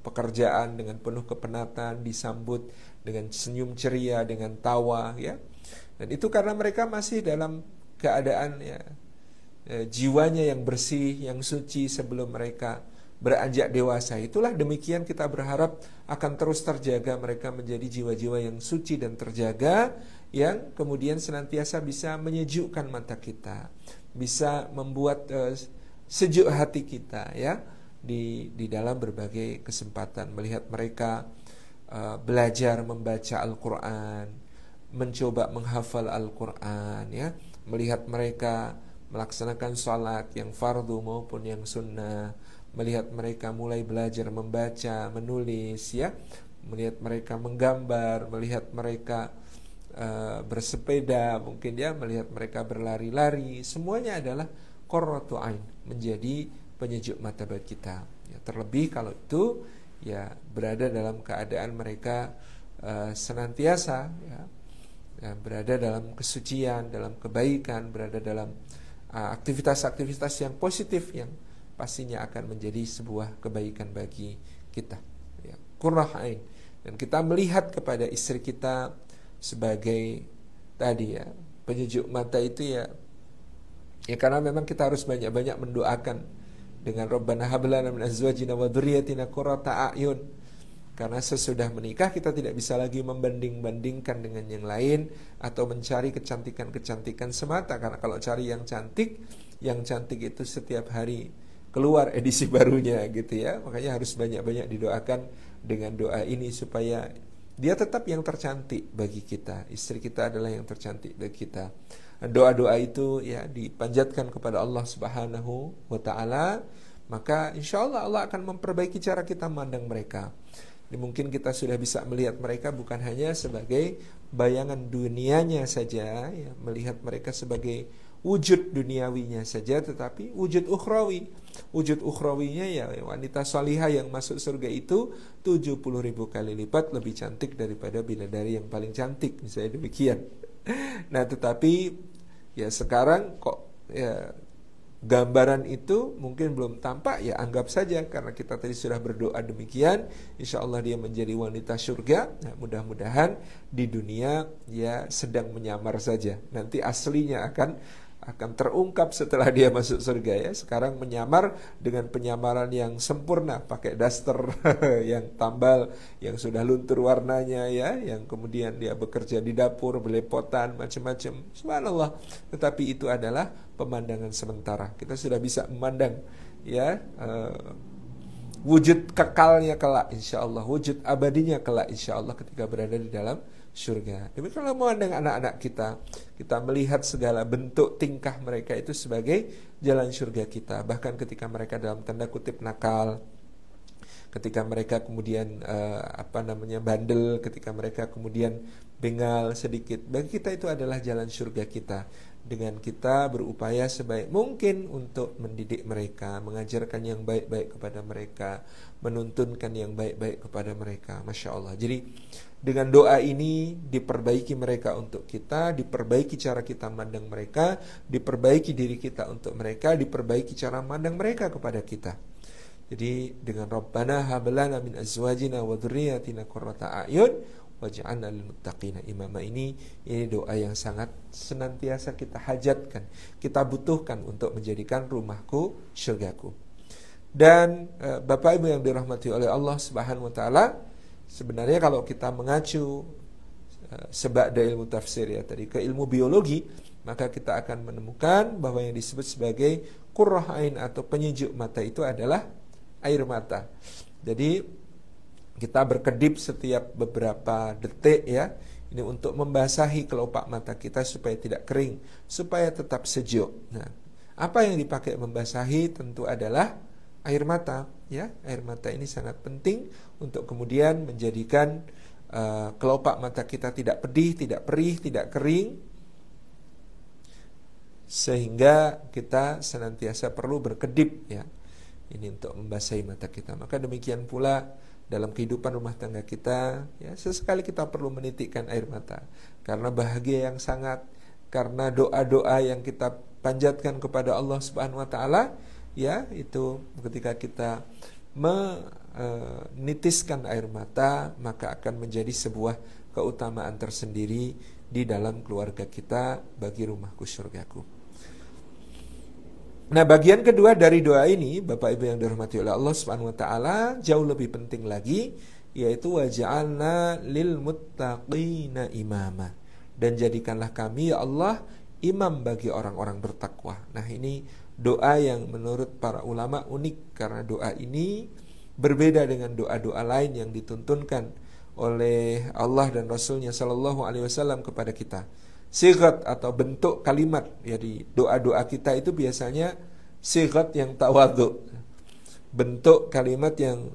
pekerjaan dengan penuh kepenatan, disambut dengan senyum ceria, dengan tawa ya. Dan itu karena mereka masih dalam keadaan ya, jiwanya yang bersih, yang suci sebelum mereka beranjak dewasa. Itulah demikian kita berharap akan terus terjaga mereka menjadi jiwa-jiwa yang suci dan terjaga, yang kemudian senantiasa bisa menyejukkan mata kita, bisa membuat sejuk hati kita ya di dalam berbagai kesempatan, melihat mereka belajar membaca Al-Quran, mencoba menghafal Al-Quran ya, melihat mereka melaksanakan sholat yang fardu maupun yang sunnah, melihat mereka mulai belajar membaca, menulis ya, melihat mereka menggambar, melihat mereka bersepeda mungkin ya, melihat mereka berlari-lari, semuanya adalah qurratu ain, menjadi penyejuk mata bagi kita ya. Terlebih kalau itu ya berada dalam keadaan mereka senantiasa ya, berada dalam kesucian, dalam kebaikan, berada dalam aktivitas-aktivitas yang positif, yang pastinya akan menjadi sebuah kebaikan bagi kita ya. Qurrah ain. Dan kita melihat kepada istri kita sebagai tadi ya, penyejuk mata itu ya karena memang kita harus banyak-banyak mendoakan dengan Rabbana hab lana min azwajina wa dzurriyyatina qurrata a'yun. Karena sesudah menikah kita tidak bisa lagi membanding-bandingkan dengan yang lain atau mencari kecantikan-kecantikan semata. Karena kalau cari yang cantik itu setiap hari keluar edisi barunya gitu ya. Makanya harus banyak-banyak didoakan dengan doa ini supaya dia tetap yang tercantik bagi kita. Istri kita adalah yang tercantik bagi kita. Doa-doa itu ya dipanjatkan kepada Allah Subhanahu wa taala, maka insyaallah Allah akan memperbaiki cara kita memandang mereka. Mungkin kita sudah bisa melihat mereka bukan hanya sebagai bayangan dunianya saja ya, melihat mereka sebagai wujud duniawinya saja, tetapi wujud ukhrawi. Wujud ukhrawinya ya wanita salihah yang masuk surga itu 70.000 kali lipat lebih cantik daripada bidadari yang paling cantik, misalnya demikian. Nah, tetapi ya sekarang kok ya gambaran itu mungkin belum tampak, ya anggap saja karena kita tadi sudah berdoa demikian, insya Allah dia menjadi wanita surga. Nah, mudah-mudahan di dunia ya sedang menyamar saja, nanti aslinya akan terungkap setelah dia masuk surga ya. Sekarang menyamar dengan penyamaran yang sempurna, pakai daster yang tambal, yang sudah luntur warnanya ya, yang kemudian dia bekerja di dapur, belepotan, macam-macam. Subhanallah. Tetapi itu adalah pemandangan sementara. Kita sudah bisa memandang ya wujud kekalnya kelak insyaallah, wujud abadinya kelak insyaallah ketika berada di dalam surga. Demikian kalau memandang anak-anak kita, kita melihat segala bentuk tingkah mereka itu sebagai jalan surga kita. Bahkan ketika mereka dalam tanda kutip nakal, ketika mereka kemudian bandel, ketika mereka kemudian bengal sedikit, bagi kita itu adalah jalan surga kita. dengan kita berupaya sebaik mungkin untuk mendidik mereka, mengajarkan yang baik-baik kepada mereka, menuntunkan yang baik-baik kepada mereka. Masya Allah. Jadi dengan doa ini diperbaiki mereka untuk kita, diperbaiki cara kita mandang mereka, diperbaiki diri kita untuk mereka, diperbaiki cara mandang mereka kepada kita. Jadi dengan Rabbana hab lana min azwajina wa dzurriyyatina qurrata a'yun waj'alna lil muttaqina imama, ini doa yang sangat senantiasa kita hajatkan, kita butuhkan untuk menjadikan rumahku surgaku. Dan Bapak Ibu yang dirahmati oleh Allah Subhanahu wa taala, sebenarnya kalau kita mengacu sebab ilmu tafsir ya tadi ke ilmu biologi, maka kita akan menemukan bahwa yang disebut sebagai qurrah ain atau penyejuk mata itu adalah air mata. Jadi kita berkedip setiap beberapa detik ya, ini untuk membasahi kelopak mata kita supaya tidak kering, supaya tetap sejuk. Nah, apa yang dipakai membasahi tentu adalah air mata ya. Air mata ini sangat penting untuk kemudian menjadikan kelopak mata kita tidak pedih, tidak perih, tidak kering, sehingga kita senantiasa perlu berkedip ya. Ini untuk membasahi mata kita. Maka demikian pula dalam kehidupan rumah tangga kita ya, sesekali kita perlu menitikkan air mata karena bahagia yang sangat, karena doa-doa yang kita panjatkan kepada Allah Subhanahu wa taala ya, itu ketika kita menitiskan air mata maka akan menjadi sebuah keutamaan tersendiri di dalam keluarga kita bagi rumahku surgaku. Nah, bagian kedua dari doa ini, Bapak Ibu yang dirahmati oleh Allah Subhanahu wa taala, jauh lebih penting lagi, yaitu waj'alna lil muttaqina imama. Dan jadikanlah kami ya Allah imam bagi orang-orang bertakwa. Nah, ini doa yang menurut para ulama unik, karena doa ini berbeda dengan doa-doa lain yang dituntunkan oleh Allah dan Rasulnya Shallallahu Alaihi Wasallam kepada kita. Sigat atau bentuk kalimat, jadi doa-doa kita itu biasanya sigat yang tawadhu. Bentuk kalimat yang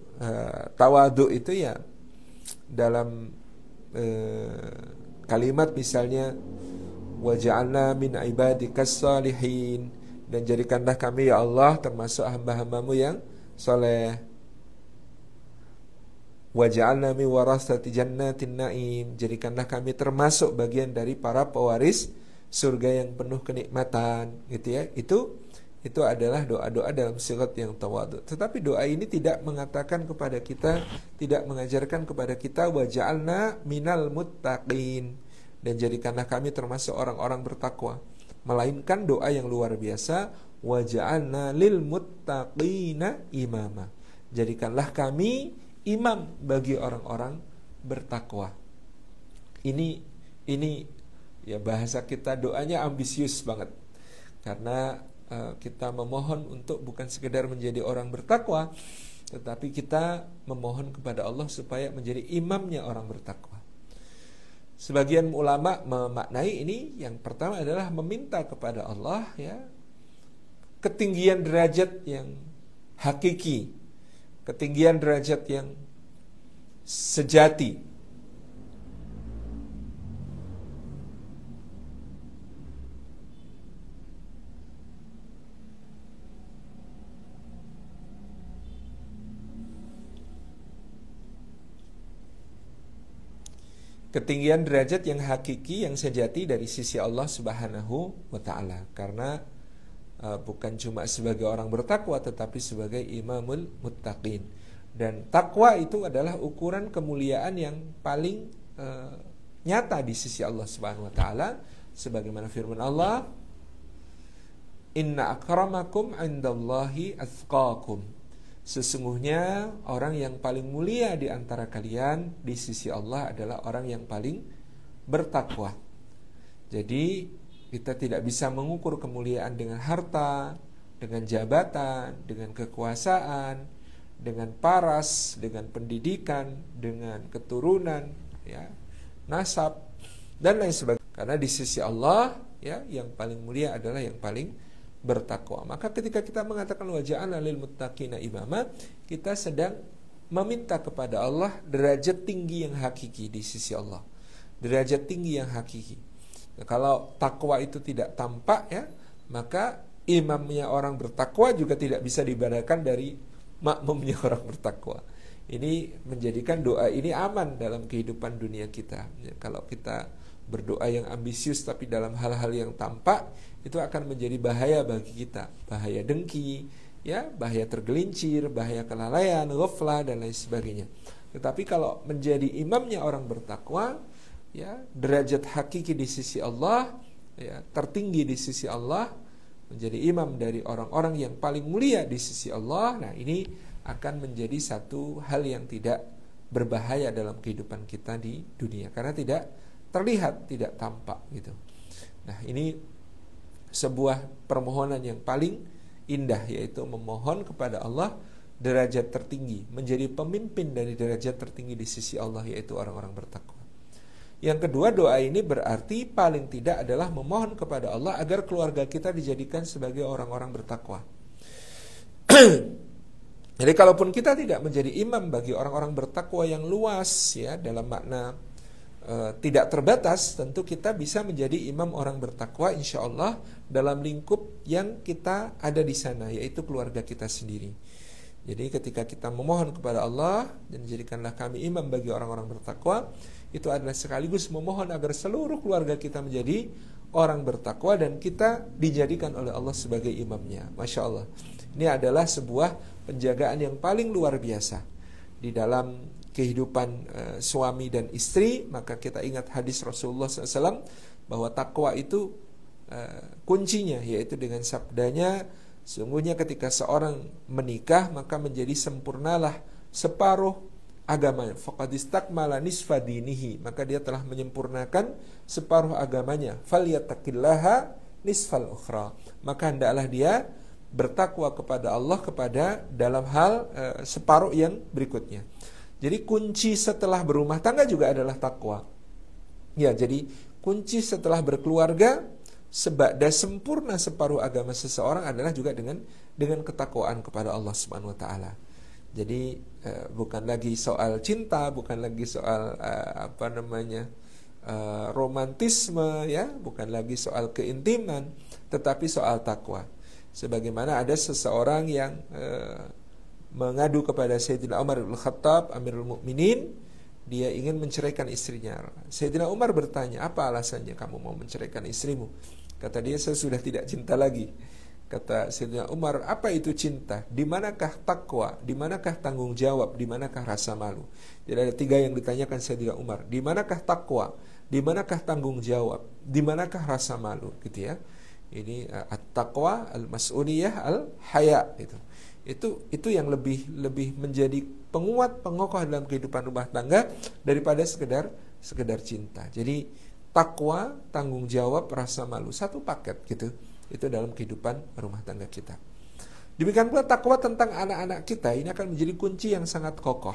tawadhu itu ya dalam kalimat misalnya waj'alna min ibadikas salihin, dan jadikanlah kami ya Allah termasuk hamba-hambamu yang soleh. Waj'alna min warasati jannatin na'im, jadikanlah kami termasuk bagian dari para pewaris surga yang penuh kenikmatan, gitu ya. Itu adalah doa-doa dalam sigat yang tawadhu. Tetapi doa ini tidak mengatakan kepada kita, tidak mengajarkan kepada kita waj'alna minal muttaqin, dan jadikanlah kami termasuk orang-orang bertakwa. Melainkan doa yang luar biasa, waj'alna lil muttaqina imama, jadikanlah kami imam bagi orang-orang bertakwa. Ini ya bahasa kita, doanya ambisius banget, karena kita memohon untuk bukan sekedar menjadi orang bertakwa, tetapi kita memohon kepada Allah supaya menjadi imamnya orang bertakwa. Sebagian ulama memaknai ini, yang pertama adalah meminta kepada Allah ya ketinggian derajat yang hakiki, ketinggian derajat yang sejati. Ketinggian derajat yang hakiki, yang sejati dari sisi Allah Subhanahu wa taala, karena bukan cuma sebagai orang bertakwa tetapi sebagai imamul muttaqin. Dan takwa itu adalah ukuran kemuliaan yang paling nyata di sisi Allah Subhanahu wa taala, sebagaimana firman Allah, inna akramakum indallahi atqakum, sesungguhnya orang yang paling mulia di antara kalian di sisi Allah adalah orang yang paling bertakwa. Jadi kita tidak bisa mengukur kemuliaan dengan harta, dengan jabatan, dengan kekuasaan, dengan paras, dengan pendidikan, dengan keturunan, ya, nasab dan lain sebagainya. Karena di sisi Allah ya yang paling mulia adalah yang paling bertakwa. Maka ketika kita mengatakan waja'alna lil muttaqina imama, kita sedang meminta kepada Allah derajat tinggi yang hakiki di sisi Allah. Derajat tinggi yang hakiki. Nah, kalau takwa itu tidak tampak ya, maka imamnya orang bertakwa juga tidak bisa dibedakan dari makmumnya orang bertakwa. Ini menjadikan doa ini aman dalam kehidupan dunia kita. Ya, kalau kita berdoa yang ambisius tapi dalam hal-hal yang tampak, itu akan menjadi bahaya bagi kita. Bahaya dengki, ya, bahaya tergelincir, bahaya kelalaian, ghaflah dan lain sebagainya. Tetapi kalau menjadi imamnya orang bertakwa, ya, derajat hakiki di sisi Allah, ya, tertinggi di sisi Allah, menjadi imam dari orang-orang yang paling mulia di sisi Allah. Nah, ini akan menjadi satu hal yang tidak berbahaya dalam kehidupan kita di dunia karena tidak terlihat, tidak tampak gitu. Nah, ini sebuah permohonan yang paling indah, yaitu memohon kepada Allah derajat tertinggi, menjadi pemimpin dari derajat tertinggi di sisi Allah, yaitu orang-orang bertakwa. Yang kedua, doa ini berarti paling tidak adalah memohon kepada Allah agar keluarga kita dijadikan sebagai orang-orang bertakwa. Jadi kalaupun kita tidak menjadi imam bagi orang-orang bertakwa yang luas, ya, dalam makna tidak terbatas, tentu kita bisa menjadi imam orang bertakwa insya Allah dalam lingkup yang kita ada di sana, yaitu keluarga kita sendiri. Jadi ketika kita memohon kepada Allah dan jadikanlah kami imam bagi orang-orang bertakwa, itu adalah sekaligus memohon agar seluruh keluarga kita menjadi orang bertakwa dan kita dijadikan oleh Allah sebagai imamnya. Masya Allah. Ini adalah sebuah penjagaan yang paling luar biasa di dalam kehidupan suami dan istri. Maka kita ingat hadis Rasulullah SAW bahwa takwa itu kuncinya, yaitu dengan sabdanya, sungguhnya ketika seorang menikah maka menjadi sempurnalah separuh agamanya. Faqad istakmala nisfa dinihi, maka dia telah menyempurnakan separuh agamanya. Falyattaqillaha nisfal ukhra, maka hendaklah dia bertakwa kepada Allah kepada dalam hal separuh yang berikutnya. Jadi kunci setelah berumah tangga juga adalah takwa. Ya, jadi kunci setelah berkeluarga sebada sempurna separuh agama seseorang adalah juga dengan ketakwaan kepada Allah Subhanahu wa taala. Jadi bukan lagi soal cinta, bukan lagi soal romantisme, ya, bukan lagi soal keintiman, tetapi soal takwa. Sebagaimana ada seseorang yang mengadu kepada Sayyidina Umar bin Khattab, Amirul Mukminin, dia ingin menceraikan istrinya. Sayyidina Umar bertanya, apa alasannya kamu mau menceraikan istrimu? Kata dia, saya sudah tidak cinta lagi. Kata Sayyidina Umar, apa itu cinta? Di manakah takwa? Di manakah tanggung jawab? Di manakah rasa malu? Jadi ada 3 yang ditanyakan Sayyidina Umar. Di manakah takwa? Di manakah tanggung jawab? Di manakah rasa malu? Gitu ya. Ini at-taqwa, al-mas'uliyah, al-haya itu yang lebih menjadi penguat, pengokoh dalam kehidupan rumah tangga daripada sekedar cinta. Jadi takwa, tanggung jawab, rasa malu, satu paket gitu. Itu dalam kehidupan rumah tangga kita. Demikian pula takwa tentang anak-anak kita ini akan menjadi kunci yang sangat kokoh.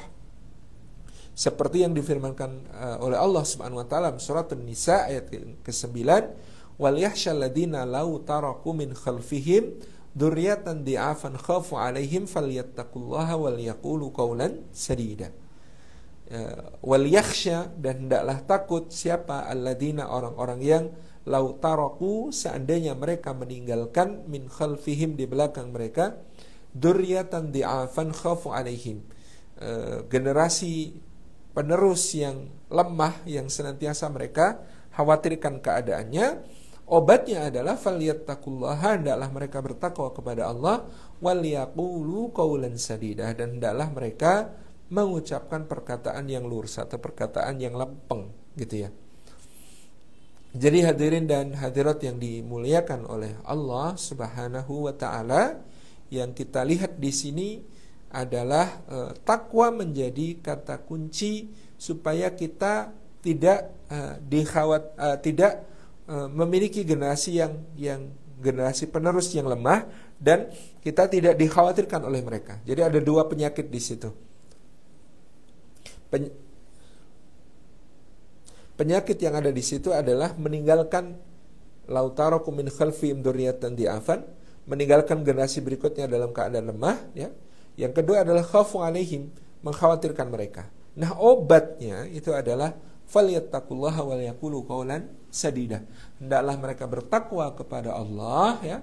Seperti yang difirmankan oleh Allah Subhanahu wa taala surat An-Nisa ayat ke-9, wal yakhshal ladina law taraku min khalfihim dzurriyyatan di'afan khafu 'alaihim falyattaqullaha wal yaqulu qawlan sadida. Wal yakhsha, dan hendaklah takut siapa alladzina, orang-orang yang law taraku, seandainya mereka meninggalkan min khalfihim, di belakang mereka, dzurriyyatan di'afan khafu 'alaihim, generasi penerus yang lemah yang senantiasa mereka khawatirkan keadaannya. Obatnya adalah falyattaqullaha, hendaklah mereka bertakwa kepada Allah, wal yaqulu qawlan sadida, dan hendaklah mereka mengucapkan perkataan yang lurus atau perkataan yang lempeng gitu ya. Jadi hadirin dan hadirat yang dimuliakan oleh Allah Subhanahu wa taala, yang kita lihat di sini adalah takwa menjadi kata kunci supaya kita tidak memiliki generasi yang generasi penerus yang lemah, dan kita tidak dikhawatirkan oleh mereka. Jadi ada 2 penyakit di situ. Penyakit yang ada di situ adalah meninggalkan lautarakum min khalfihim dzurriyyatan di'afan, meninggalkan generasi berikutnya dalam keadaan lemah, ya. Yang kedua adalah khafu alaihim, mengkhawatirkan mereka. Nah, obatnya itu adalah falyattaqullaha wal yaqulu qawlan sadida. Hendaklah mereka bertakwa kepada Allah, ya.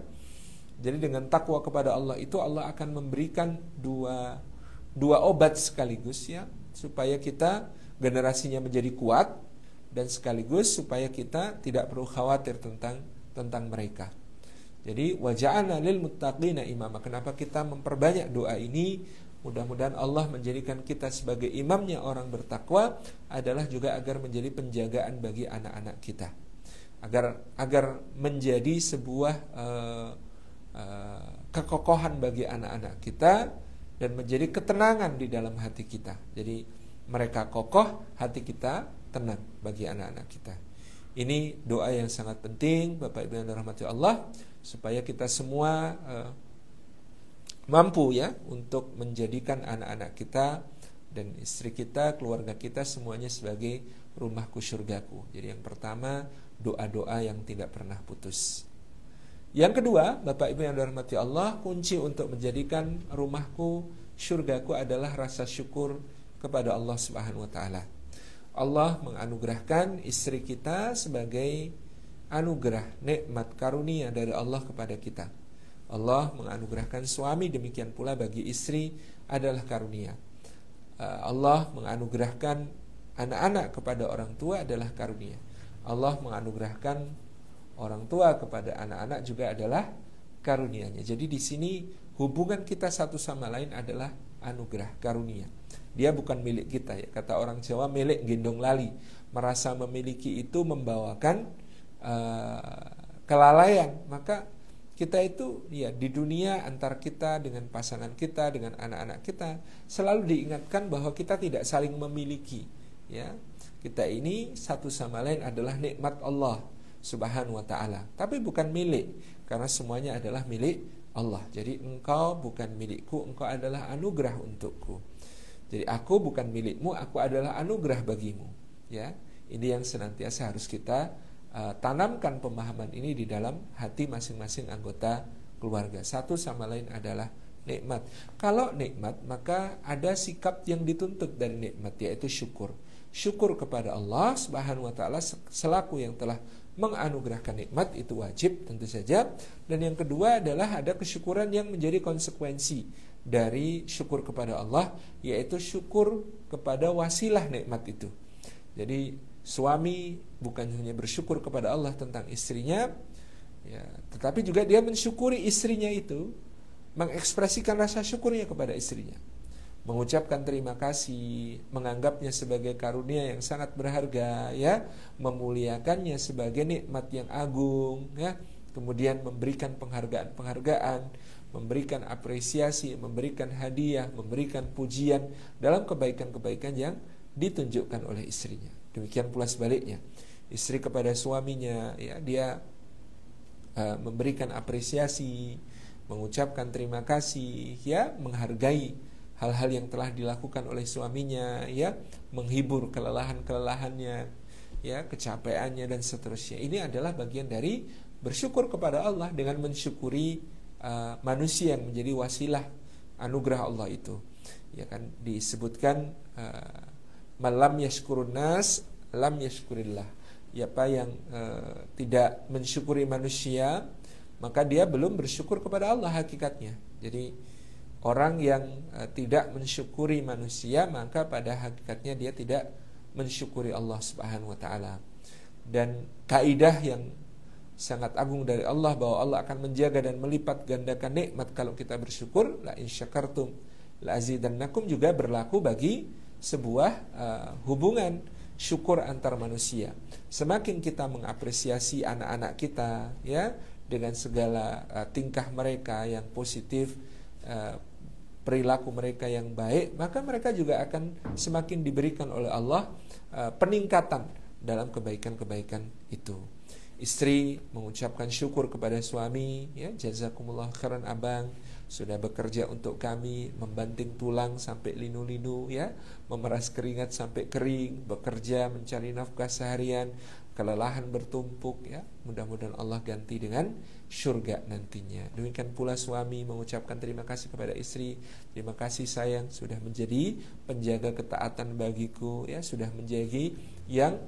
Jadi dengan takwa kepada Allah itu Allah akan memberikan dua obat sekaligus, ya, supaya kita generasinya menjadi kuat dan sekaligus supaya kita tidak perlu khawatir tentang mereka. Jadi waja'alna lil muttaqina imama. Kenapa kita memperbanyak doa ini? Mudah-mudahan Allah menjadikan kita sebagai imamnya orang bertakwa, adalah juga agar menjadi penjagaan bagi anak-anak kita. Agar menjadi sebuah kekokohan bagi anak-anak kita dan menjadi ketenangan di dalam hati kita. Jadi mereka kokoh, hati kita tenang bagi anak-anak kita. Ini doa yang sangat penting, Bapak Ibu yang dirahmati Allah, supaya kita semua mampu, ya, untuk menjadikan anak-anak kita dan istri kita, keluarga kita semuanya sebagai rumahku syurgaku. Jadi yang pertama, doa-doa yang tidak pernah putus. Yang kedua, Bapak Ibu yang dirahmati Allah, kunci untuk menjadikan rumahku syurgaku adalah rasa syukur kepada Allah Subhanahu wa taala. Allah menganugerahkan istri kita sebagai anugerah, nikmat karunia dari Allah kepada kita. Allah menganugerahkan suami, demikian pula bagi istri adalah karunia. Allah menganugerahkan anak-anak kepada orang tua adalah karunia. Allah menganugerahkan orang tua kepada anak-anak juga adalah karunia-Nya. Jadi di sini hubungan kita satu sama lain adalah anugerah, karunia. Dia bukan milik kita, ya. Kata orang Jawa, milik gendong lali. Merasa memiliki itu membawakan kelalaian. Maka kita itu, ya, di dunia antar kita dengan pasangan kita, dengan anak-anak kita, selalu diingatkan bahwa kita tidak saling memiliki, ya. Kita ini satu sama lain adalah nikmat Allah Subhanahu wa ta'ala, tapi bukan milik, karena semuanya adalah milik Allah. Jadi engkau bukan milikku, engkau adalah anugerah untukku. Jadi aku bukan milikmu, aku adalah anugerah bagimu, ya. Ini yang senantiasa harus kita tanamkan pemahaman ini di dalam hati masing-masing anggota keluarga. Satu sama lain adalah nikmat. Kalau nikmat, maka ada sikap yang dituntut dari nikmat, yaitu syukur. Syukur kepada Allah Subhanahu wa ta'ala selaku yang telah menganugerahkan nikmat, itu wajib tentu saja. Dan yang kedua adalah ada kesyukuran yang menjadi konsekuensi dari syukur kepada Allah, yaitu syukur kepada wasilah nikmat itu. Jadi suami bukan hanya bersyukur kepada Allah tentang istrinya, ya, tetapi juga dia mensyukuri istrinya itu, mengekspresikan rasa syukurnya kepada istrinya, mengucapkan terima kasih, menganggapnya sebagai karunia yang sangat berharga, ya, memuliakannya sebagai nikmat yang agung, ya, kemudian memberikan penghargaan, memberikan apresiasi, memberikan hadiah, memberikan pujian dalam kebaikan-kebaikan yang ditunjukkan oleh istrinya. Demikian pula sebaliknya, istri kepada suaminya, ya, dia memberikan apresiasi, mengucapkan terima kasih, ya, menghargai hal-hal yang telah dilakukan oleh suaminya, ya, menghibur kelelahan-kelelahannya, ya, kecapeannya dan seterusnya. Ini adalah bagian dari bersyukur kepada Allah dengan mensyukuri manusia yang menjadi wasilah anugerah Allah itu. Ya kan disebutkan malam yashkurun nas lam yashkurillah. Siapa yang tidak mensyukuri manusia, maka dia belum bersyukur kepada Allah hakikatnya. Jadi orang yang tidak mensyukuri manusia, maka pada hakikatnya dia tidak mensyukuri Allah Subhanahu wa ta'ala. Dan kaidah yang sangat agung dari Allah bahwa Allah akan menjaga dan melipat gandakan nikmat kalau kita bersyukur, la in syakartum la azidannakum, juga berlaku bagi sebuah hubungan syukur antar manusia. Semakin kita mengapresiasi anak-anak kita, ya, dengan segala tingkah mereka yang positif, perilaku mereka yang baik, maka mereka juga akan semakin diberikan oleh Allah peningkatan dalam kebaikan-kebaikan itu. Istri mengucapkan syukur kepada suami, ya, jazakumullah khairan abang, sudah bekerja untuk kami, membanting tulang sampai linu-linu, ya, memeras keringat sampai kering, bekerja mencari nafkah seharian, kelelahan bertumpuk ya, mudah-mudahan Allah ganti dengan surga nantinya. Demikian pula suami mengucapkan terima kasih kepada istri, terima kasih sayang sudah menjadi penjaga ketaatan bagiku ya, sudah menjadi yang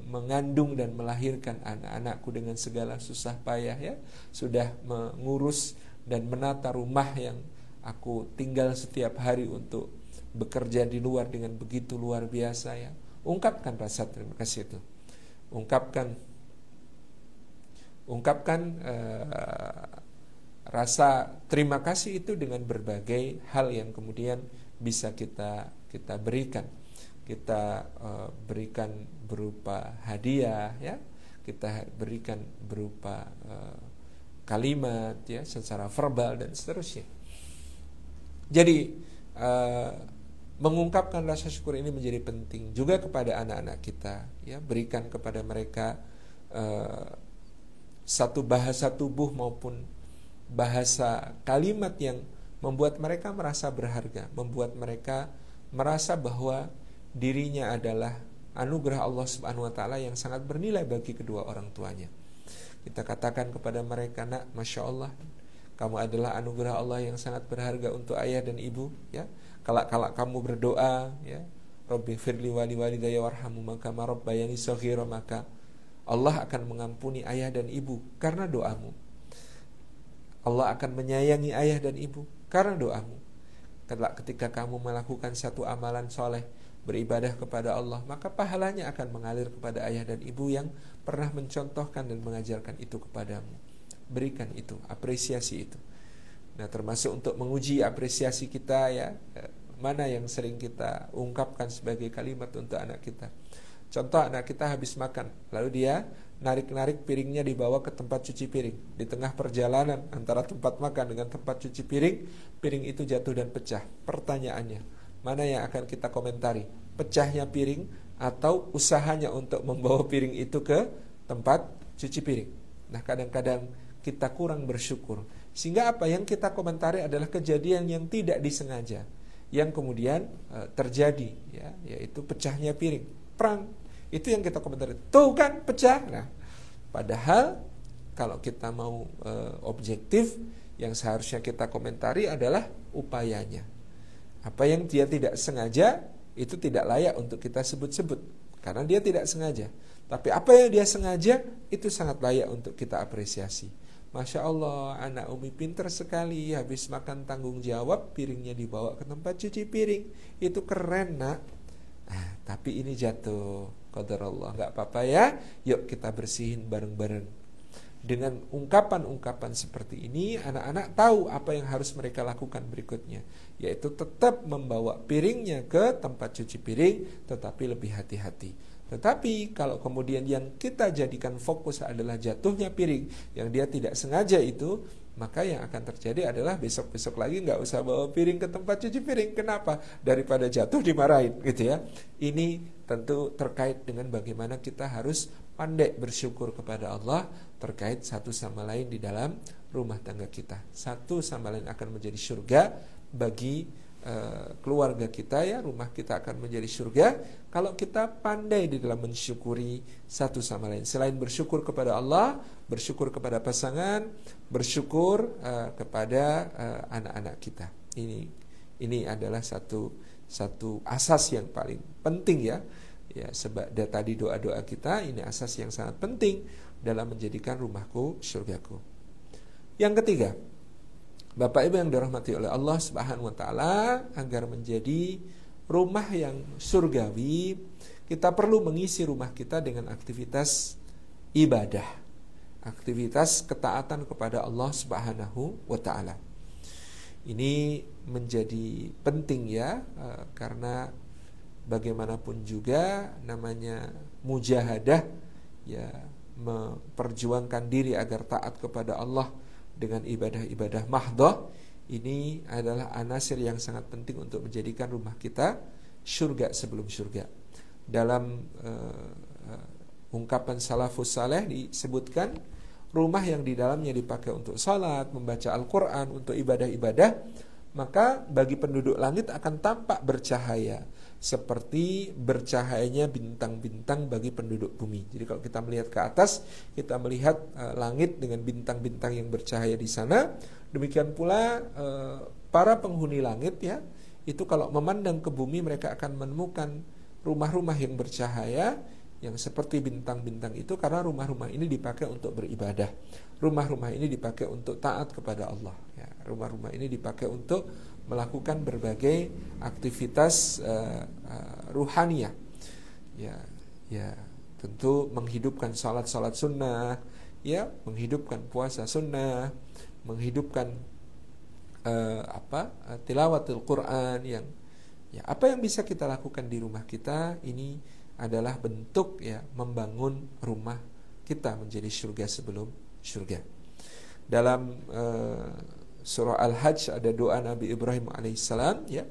mengandung dan melahirkan anak-anakku dengan segala susah payah ya, sudah mengurus dan menata rumah yang aku tinggal setiap hari untuk bekerja di luar dengan begitu luar biasa ya. Ungkapkan rasa terima kasih itu, ungkapkan rasa terima kasih itu dengan berbagai hal yang kemudian bisa kita berikan. Kita berikan berupa hadiah ya, kita berikan berupa kalimat ya, secara verbal dan seterusnya. Jadi mengungkapkan rasa syukur ini menjadi penting juga kepada anak-anak kita ya, berikan kepada mereka satu bahasa tubuh maupun bahasa kalimat yang membuat mereka merasa berharga, membuat mereka merasa bahwa dirinya adalah anugerah Allah Subhanahu wa taala yang sangat bernilai bagi kedua orang tuanya. Kita katakan kepada mereka, nak, Masya Allah, kamu adalah anugerah Allah yang sangat berharga untuk ayah dan ibu ya. Kalau kamu berdoa ya, Rabbi firli wali walidayya warhamhuma kama rabbayani shaghira, maka Allah akan mengampuni ayah dan ibu karena doamu. Allah akan menyayangi ayah dan ibu karena doamu. Ketika kamu melakukan satu amalan soleh, beribadah kepada Allah, maka pahalanya akan mengalir kepada ayah dan ibu yang pernah mencontohkan dan mengajarkan itu kepadamu. Berikan itu, apresiasi itu. Nah, termasuk untuk menguji apresiasi kita ya, mana yang sering kita ungkapkan sebagai kalimat untuk anak kita. Contoh, anak kita habis makan, lalu dia narik-narik piringnya dibawa ke tempat cuci piring. Di tengah perjalanan antara tempat makan dengan tempat cuci piring, piring itu jatuh dan pecah. Pertanyaannya, mana yang akan kita komentari? Pecahnya piring atau usahanya untuk membawa piring itu ke tempat cuci piring? Nah, kadang-kadang kita kurang bersyukur, sehingga apa yang kita komentari adalah kejadian yang tidak disengaja yang kemudian terjadi ya, yaitu pecahnya piring, perang. Itu yang kita komentari, tuh kan pecah. Nah, padahal kalau kita mau objektif, yang seharusnya kita komentari adalah upayanya. Apa yang dia tidak sengaja itu tidak layak untuk kita sebut-sebut karena dia tidak sengaja. Tapi apa yang dia sengaja itu sangat layak untuk kita apresiasi. Masya Allah, anak Umi pintar sekali, habis makan tanggung jawab, piringnya dibawa ke tempat cuci piring. Itu keren, nak. Nah, tapi ini jatuh, qadarullah, gak apa-apa ya, yuk kita bersihin bareng-bareng. Dengan ungkapan-ungkapan seperti ini, anak-anak tahu apa yang harus mereka lakukan berikutnya, yaitu tetap membawa piringnya ke tempat cuci piring, tetapi lebih hati-hati. Tetapi kalau kemudian yang kita jadikan fokus adalah jatuhnya piring yang dia tidak sengaja itu, maka yang akan terjadi adalah besok-besok lagi nggak usah bawa piring ke tempat cuci piring. Kenapa? Daripada jatuh dimarahin, gitu ya. Ini tentu terkait dengan bagaimana kita harus pandai bersyukur kepada Allah terkait satu sama lain di dalam rumah tangga kita. Satu sama lain akan menjadi surga bagi keluarga kita ya, rumah kita akan menjadi surga kalau kita pandai di dalam mensyukuri satu sama lain. Selain bersyukur kepada Allah, bersyukur kepada pasangan, bersyukur kepada anak-anak kita. Ini adalah satu asas yang paling penting ya. Ya, sebab tadi doa-doa kita ini asas yang sangat penting dalam menjadikan rumahku surgaku. Yang ketiga, Bapak Ibu yang dirahmati oleh Allah Subhanahu wa taala, agar menjadi rumah yang surgawi, kita perlu mengisi rumah kita dengan aktivitas ibadah, aktivitas ketaatan kepada Allah Subhanahu wa taala. Ini menjadi penting ya, karena bagaimanapun juga namanya mujahadah ya, memperjuangkan diri agar taat kepada Allah dengan ibadah-ibadah mahdoh, ini adalah anasir yang sangat penting untuk menjadikan rumah kita surga sebelum surga. Dalam ungkapan salafus saleh disebutkan, rumah yang di dalamnya dipakai untuk salat, membaca Al-Quran, untuk ibadah-ibadah, maka bagi penduduk langit akan tampak bercahaya seperti bercahayanya bintang-bintang bagi penduduk bumi. Jadi kalau kita melihat ke atas, kita melihat langit dengan bintang-bintang yang bercahaya di sana. Demikian pula para penghuni langit ya, itu kalau memandang ke bumi mereka akan menemukan rumah-rumah yang bercahaya yang seperti bintang-bintang itu, karena rumah-rumah ini dipakai untuk beribadah. Rumah-rumah ini dipakai untuk taat kepada Allah ya. Rumah-rumah ini dipakai untuk melakukan berbagai aktivitas ruhaniyah ya, tentu menghidupkan salat sunnah ya, menghidupkan puasa sunnah, menghidupkan tilawatul Quran yang ya, apa yang bisa kita lakukan di rumah kita ini adalah bentuk ya membangun rumah kita menjadi surga sebelum surga. Dalam surah Al-Hajj ada doa Nabi Ibrahim alaihissalam ya,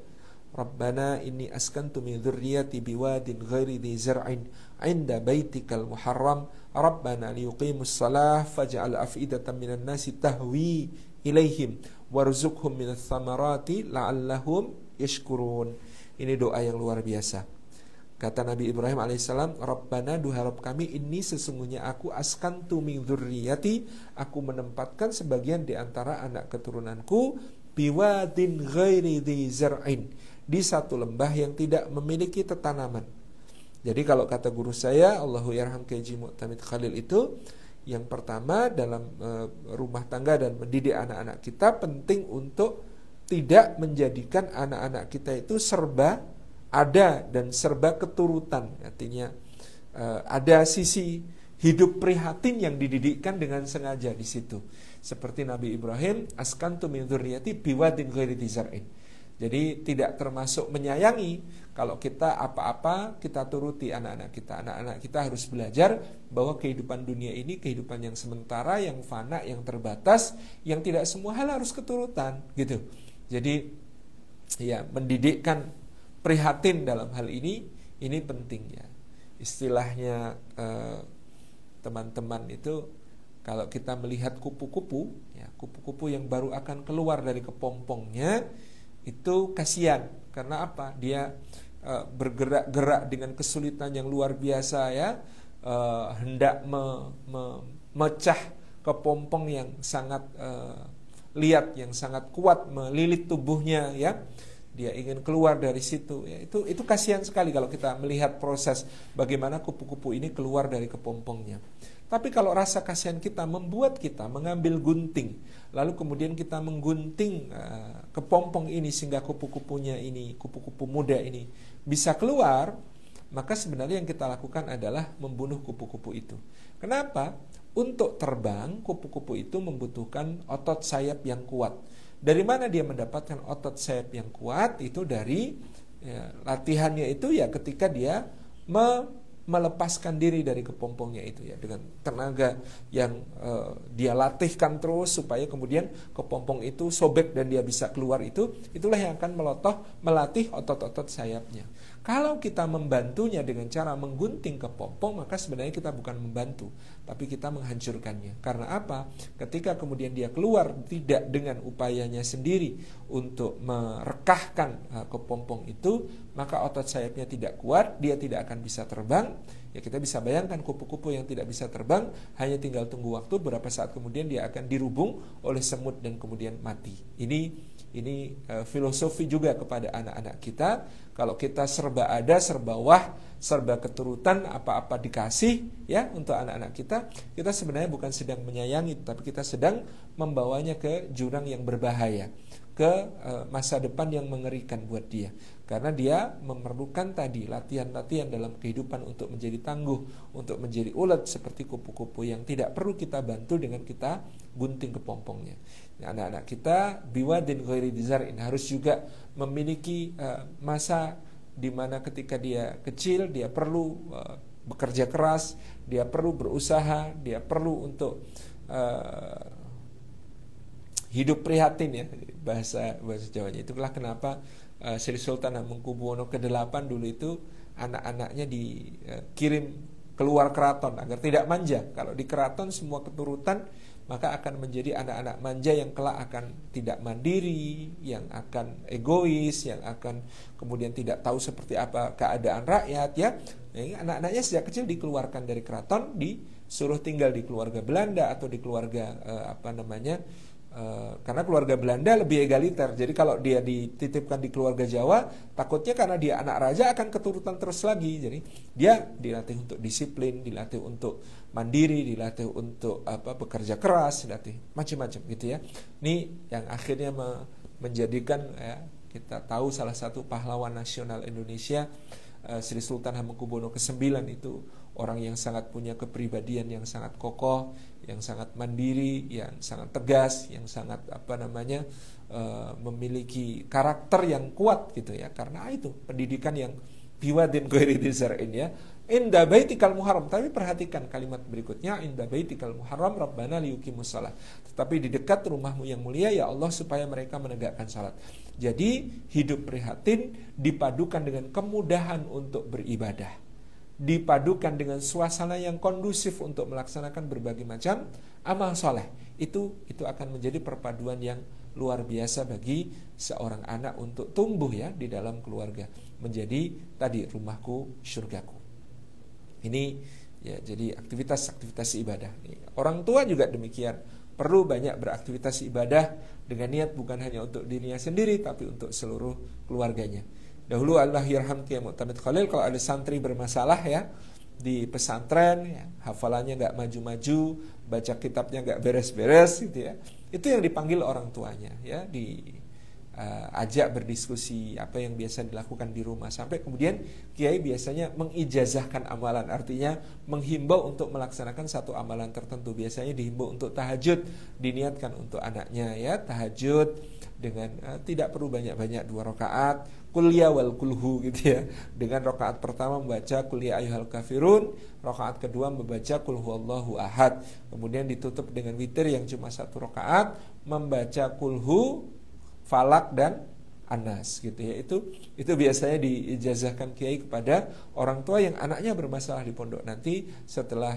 Rabbana inni askantu min dzurriyyati biwadin ghairi dzi zar'in 'inda baitikal muharram Rabbana liyuqimus shalah faj'al af'idatan minan nasi tahwi ilaihim warzuqhum minats tsamarati la'allahum yashkurun. Ini doa yang luar biasa. Kata Nabi Ibrahim alaihissalam, Rabbana, duha Rabb kami, ini sesungguhnya aku askantu min dzurriyyati, aku menempatkan sebagian di antara anak keturunanku biwadin ghairi dzi zar'in, di satu lembah yang tidak memiliki tetanaman. Jadi kalau kata guru saya, Allahu yarham Kaji Mu'tamid Khalil, itu yang pertama dalam rumah tangga dan mendidik anak-anak kita, penting untuk tidak menjadikan anak-anak kita itu serba ada dan serba keturutan. Artinya ada sisi hidup prihatin yang dididikkan dengan sengaja di situ. Seperti Nabi Ibrahim, askantu min dzurriyyati biwadin ghairi dzi zar'in. Jadi tidak termasuk menyayangi kalau kita apa-apa kita turuti anak-anak kita. Anak-anak kita harus belajar bahwa kehidupan dunia ini kehidupan yang sementara, yang fana, yang terbatas, yang tidak semua hal harus keturutan gitu. Jadi ya, mendidikkan prihatin dalam hal ini penting ya. Istilahnya teman-teman itu, kalau kita melihat kupu-kupu ya, kupu-kupu yang baru akan keluar dari kepompongnya itu kasihan. Karena apa? Dia bergerak-gerak dengan kesulitan yang luar biasa ya, hendak memecah kepompong yang sangat liat, yang sangat kuat melilit tubuhnya ya. Dia ingin keluar dari situ ya, itu kasihan sekali kalau kita melihat proses bagaimana kupu-kupu ini keluar dari kepompongnya. Tapi kalau rasa kasihan kita membuat kita mengambil gunting, lalu kemudian kita menggunting kepompong ini sehingga kupu-kupunya ini, kupu-kupu muda ini bisa keluar, maka sebenarnya yang kita lakukan adalah membunuh kupu-kupu itu. Kenapa? Untuk terbang, kupu-kupu itu membutuhkan otot sayap yang kuat. Dari mana dia mendapatkan otot sayap yang kuat? Itu dari latihannya itu ya, ketika dia melepaskan diri dari kepompongnya itu ya, dengan tenaga yang dia latihkan terus supaya kemudian kepompong itu sobek dan dia bisa keluar, itulah yang akan melatih otot-otot sayapnya. Kalau kita membantunya dengan cara menggunting kepompong, maka sebenarnya kita bukan membantu, tapi kita menghancurkannya. Karena apa? Ketika kemudian dia keluar tidak dengan upayanya sendiri untuk merekahkan kepompong itu, maka otot sayapnya tidak kuat, dia tidak akan bisa terbang. Ya, kita bisa bayangkan kupu-kupu yang tidak bisa terbang, hanya tinggal tunggu waktu, berapa saat kemudian dia akan dirubung oleh semut dan kemudian mati. Ini filosofi juga kepada anak-anak kita. Kalau kita serba ada, serba wah, serba keturutan, apa-apa dikasih ya untuk anak-anak kita sebenarnya bukan sedang menyayangi, tapi kita sedang membawanya ke jurang yang berbahaya, ke masa depan yang mengerikan buat dia. Karena dia memerlukan tadi latihan-latihan dalam kehidupan untuk menjadi tangguh, untuk menjadi ulet seperti kupu-kupu yang tidak perlu kita bantu dengan kita gunting kepompongnya. Anak-anak kita biwadin ghairi dzi zar'in harus juga memiliki masa di mana ketika dia kecil dia perlu bekerja keras, dia perlu berusaha, dia perlu untuk hidup prihatin ya, bahasa Jawanya. Itulah kenapa Sri Sultan Hamengkubuwono ke-8 dulu itu anak-anaknya dikirim keluar keraton agar tidak manja. Kalau di keraton semua keturutan maka akan menjadi anak-anak manja yang kelak akan tidak mandiri, yang akan egois, yang akan kemudian tidak tahu seperti apa keadaan rakyat ya. Anak-anaknya sejak kecil dikeluarkan dari keraton, disuruh tinggal di keluarga Belanda atau di keluarga karena keluarga Belanda lebih egaliter. Jadi kalau dia dititipkan di keluarga Jawa, takutnya karena dia anak raja akan keturutan terus lagi. Jadi dia dilatih untuk disiplin, dilatih untuk mandiri, dilatih untuk bekerja keras, dilatih macam-macam gitu ya. Ini yang akhirnya menjadikan ya, kita tahu salah satu pahlawan nasional Indonesia, Sri Sultan Hamengkubuwono ke-9 itu orang yang sangat punya kepribadian yang sangat kokoh, yang sangat mandiri, yang sangat tegas, yang sangat memiliki karakter yang kuat gitu ya. Karena itu pendidikan yang biwadin ghairi dzar'in ya. Inda baitikal muharram. Tapi perhatikan kalimat berikutnya, inda baitikal muharram rabbana liyuqimus shalah. Tetapi di dekat rumahmu yang mulia ya Allah supaya mereka menegakkan salat. Jadi hidup prihatin dipadukan dengan kemudahan untuk beribadah, dipadukan dengan suasana yang kondusif untuk melaksanakan berbagai macam amal soleh. Itu akan menjadi perpaduan yang luar biasa bagi seorang anak untuk tumbuh ya di dalam keluarga, menjadi tadi rumahku surgaku. Ini ya, jadi aktivitas ibadah. Orang tua juga demikian, perlu banyak beraktivitas ibadah dengan niat bukan hanya untuk dirinya sendiri tapi untuk seluruh keluarganya. Dahulu Allah yarhamki ya Mu'tamid Khalil, kalau ada santri bermasalah ya di pesantren ya, hafalannya nggak maju-maju, baca kitabnya nggak beres-beres gitu ya, itu yang dipanggil orang tuanya ya, ajak berdiskusi apa yang biasa dilakukan di rumah, sampai kemudian kiai biasanya mengijazahkan amalan, artinya menghimbau untuk melaksanakan satu amalan tertentu. Biasanya dihimbau untuk tahajud, diniatkan untuk anaknya ya, tahajud dengan tidak perlu banyak-banyak 2 rakaat, qul ya wal kulhu gitu ya. Dengan rakaat pertama membaca qul ya ayyuhal kafirun, rakaat kedua membaca qul huwallahu ahad. Kemudian ditutup dengan witir yang cuma 1 rakaat membaca kulhu, Falak dan Anas gitu ya. Itu biasanya diijazahkan kiai kepada orang tua yang anaknya bermasalah di pondok. Nanti setelah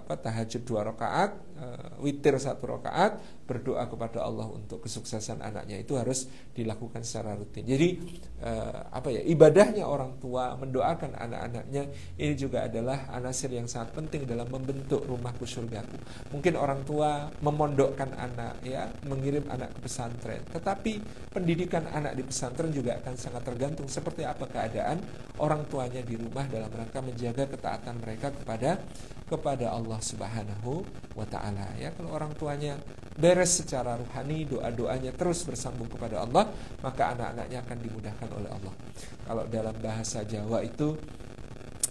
tahajud 2 rakaat, witir 1 rakaat, berdoa kepada Allah untuk kesuksesan anaknya. Itu harus dilakukan secara rutin. Jadi ibadahnya orang tua mendoakan anak-anaknya ini juga adalah anasir yang sangat penting dalam membentuk rumahku surgaku. Mungkin orang tua memondokkan anak ya, mengirim anak ke pesantren, tetapi pendidikan anak di pesantren juga akan sangat tergantung seperti apa keadaan orang tuanya di rumah dalam rangka menjaga ketaatan mereka kepada Allah Subhanahu wa taala ya. Kalau orang tuanya beres secara rohani, doa-doanya terus bersambung kepada Allah, maka anak-anaknya akan dimudahkan oleh Allah. Kalau dalam bahasa Jawa itu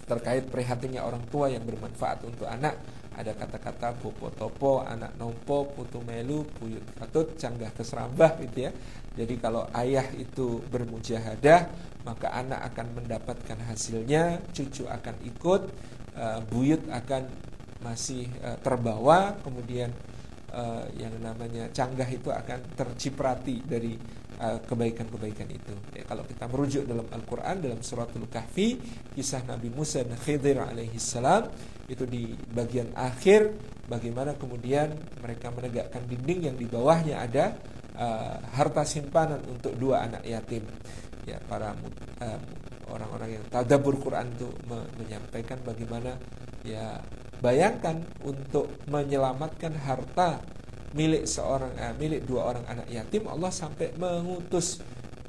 terkait prihatinnya orang tua yang bermanfaat untuk anak, ada kata-kata bopo topo, anak nompo, putu melu, buyut katut, canggah keserambah gitu ya. Jadi kalau ayah itu bermujahadah, maka anak akan mendapatkan hasilnya, cucu akan ikut, buyut akan masih terbawa, kemudian yang namanya canggah itu akan terciprati dari kebaikan-kebaikan itu ya. Kalau kita merujuk dalam Al-Quran, dalam suratul Kahfi, kisah Nabi Musa dan Khidir alaihi salam, itu di bagian akhir bagaimana kemudian mereka menegakkan dinding yang di bawahnya ada harta simpanan untuk 2 anak yatim ya. Para orang-orang yang tadabbur Quran itu menyampaikan bagaimana ya, bayangkan untuk menyelamatkan harta milik 2 orang anak yatim, Allah sampai mengutus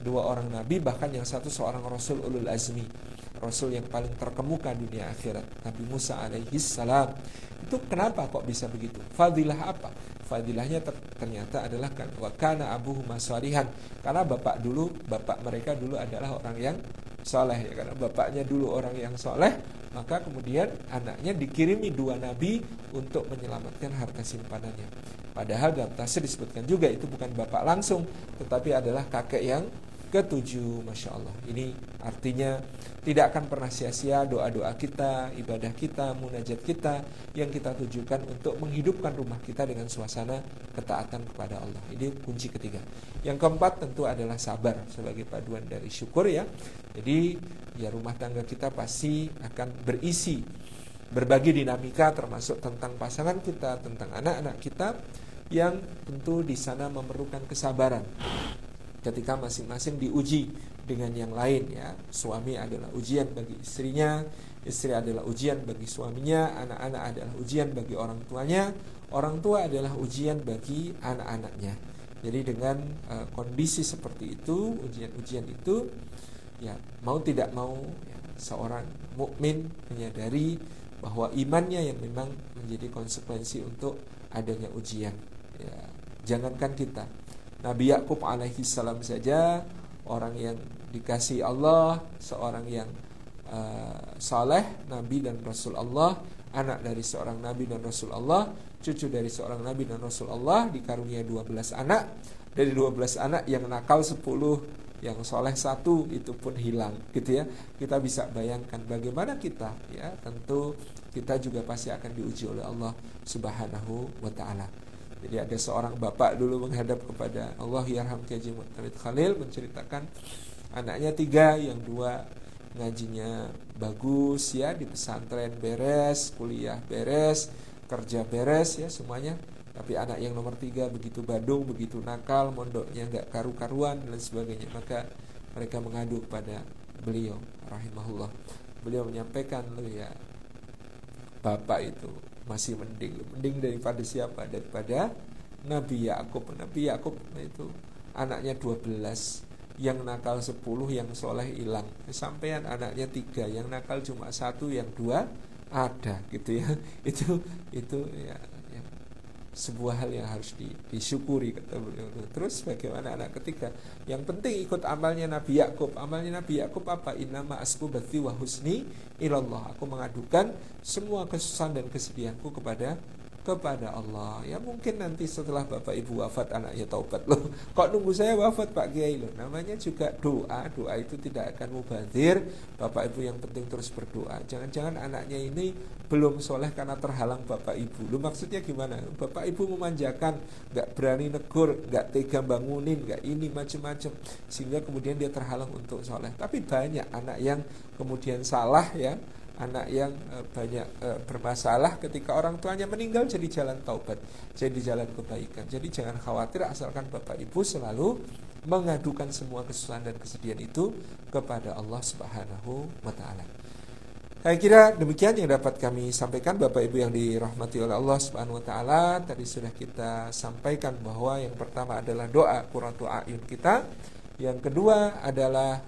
2 orang nabi, bahkan yang satu seorang rasul ulul azmi, rasul yang paling terkemuka dunia akhirat, Nabi Musa alaihi salam. Itu kenapa kok bisa begitu? Fadilah apa? Fadilahnya ternyata adalah kan wa kana abuhuma shalihan, karena bapak mereka dulu adalah orang yang soleh ya. Karena bapaknya dulu orang yang soleh, maka kemudian anaknya dikirimi 2 nabi untuk menyelamatkan harta simpanannya. Padahal dalam tafsir disebutkan juga itu bukan bapak langsung, tetapi adalah kakek yang ke-7. Masya Allah. Ini artinya tidak akan pernah sia-sia doa-doa kita, ibadah kita, munajat kita yang kita tujukan untuk menghidupkan rumah kita dengan suasana ketaatan kepada Allah. Ini kunci ketiga. Yang keempat tentu adalah sabar sebagai paduan dari syukur ya. Jadi ya, rumah tangga kita pasti akan berisi berbagai dinamika, termasuk tentang pasangan kita, tentang anak-anak kita. yang tentu di sana memerlukan kesabaran ketika masing-masing diuji dengan yang lain ya. Suami adalah ujian bagi istrinya, istri adalah ujian bagi suaminya, anak-anak adalah ujian bagi orang tuanya, orang tua adalah ujian bagi anak-anaknya. Jadi dengan kondisi seperti itu, ujian-ujian itu ya mau tidak mau ya, seorang mukmin menyadari bahwa imannya yang memang menjadi konsekuensi untuk adanya ujian ya. Jangankan kita, Nabi Yakub alaihi salam saja, orang yang dikasihi Allah, seorang yang saleh, nabi dan rasul Allah, anak dari seorang nabi dan rasul Allah, cucu dari seorang nabi dan rasul Allah, dikarunia 12 anak. Dari 12 anak yang nakal 10, yang soleh 1, itu pun hilang gitu ya. Kita bisa bayangkan bagaimana kita ya, tentu kita juga pasti akan diuji oleh Allah Subhanahu wa taala. Jadi ada seorang bapak dulu menghadap kepada Allah yarham Haji Mu'tamid Khalil, menceritakan anaknya 3, yang 2 ngajinya bagus ya, di pesantren beres, kuliah beres, kerja beres ya semuanya. Tapi anak yang nomor 3 begitu badung, begitu nakal, mondoknya nggak karu-karuan dan sebagainya. Maka mereka mengadu kepada beliau rahimahullah. Beliau menyampaikan, ya bapak itu masih mending daripada siapa? Daripada Nabi Yakub. Nabi Yakub itu anaknya 12, yang nakal 10, yang soleh hilang. Sampean anaknya 3, yang nakal cuma 1, yang 2 ada gitu ya. Itu ya sebuah hal yang harus disyukuri kata beliau. Terus bagaimana anak ketiga? Yang penting ikut amalnya Nabi Yakub. Amalnya Nabi Yakub apa? Innama asku bathi wa husni ilallah. Aku mengadukan semua kesusahan dan kesedihanku kepada Allah. Ya mungkin nanti setelah bapak ibu wafat anaknya taubat. Loh, kok nunggu saya wafat Pak Kiai? Loh, namanya juga doa. Doa itu tidak akan mubazir. Bapak ibu yang penting terus berdoa. Jangan-jangan anaknya ini belum soleh karena terhalang bapak ibu. Loh, maksudnya gimana? Bapak ibu memanjakan, gak berani negur, gak tega bangunin, gak ini macam-macam, sehingga kemudian dia terhalang untuk soleh. Tapi banyak anak yang kemudian salah ya, anak yang banyak bermasalah ketika orang tuanya meninggal, jadi jalan taubat, jadi jalan kebaikan. Jadi jangan khawatir asalkan bapak ibu selalu mengadukan semua kesusahan dan kesedihan itu kepada Allah Subhanahu wa taala. Saya kira demikian yang dapat kami sampaikan Bapak Ibu yang dirahmati oleh Allah Subhanahu wa taala. Tadi sudah kita sampaikan bahwa yang pertama adalah doa qurratu a'yun kita, yang kedua adalah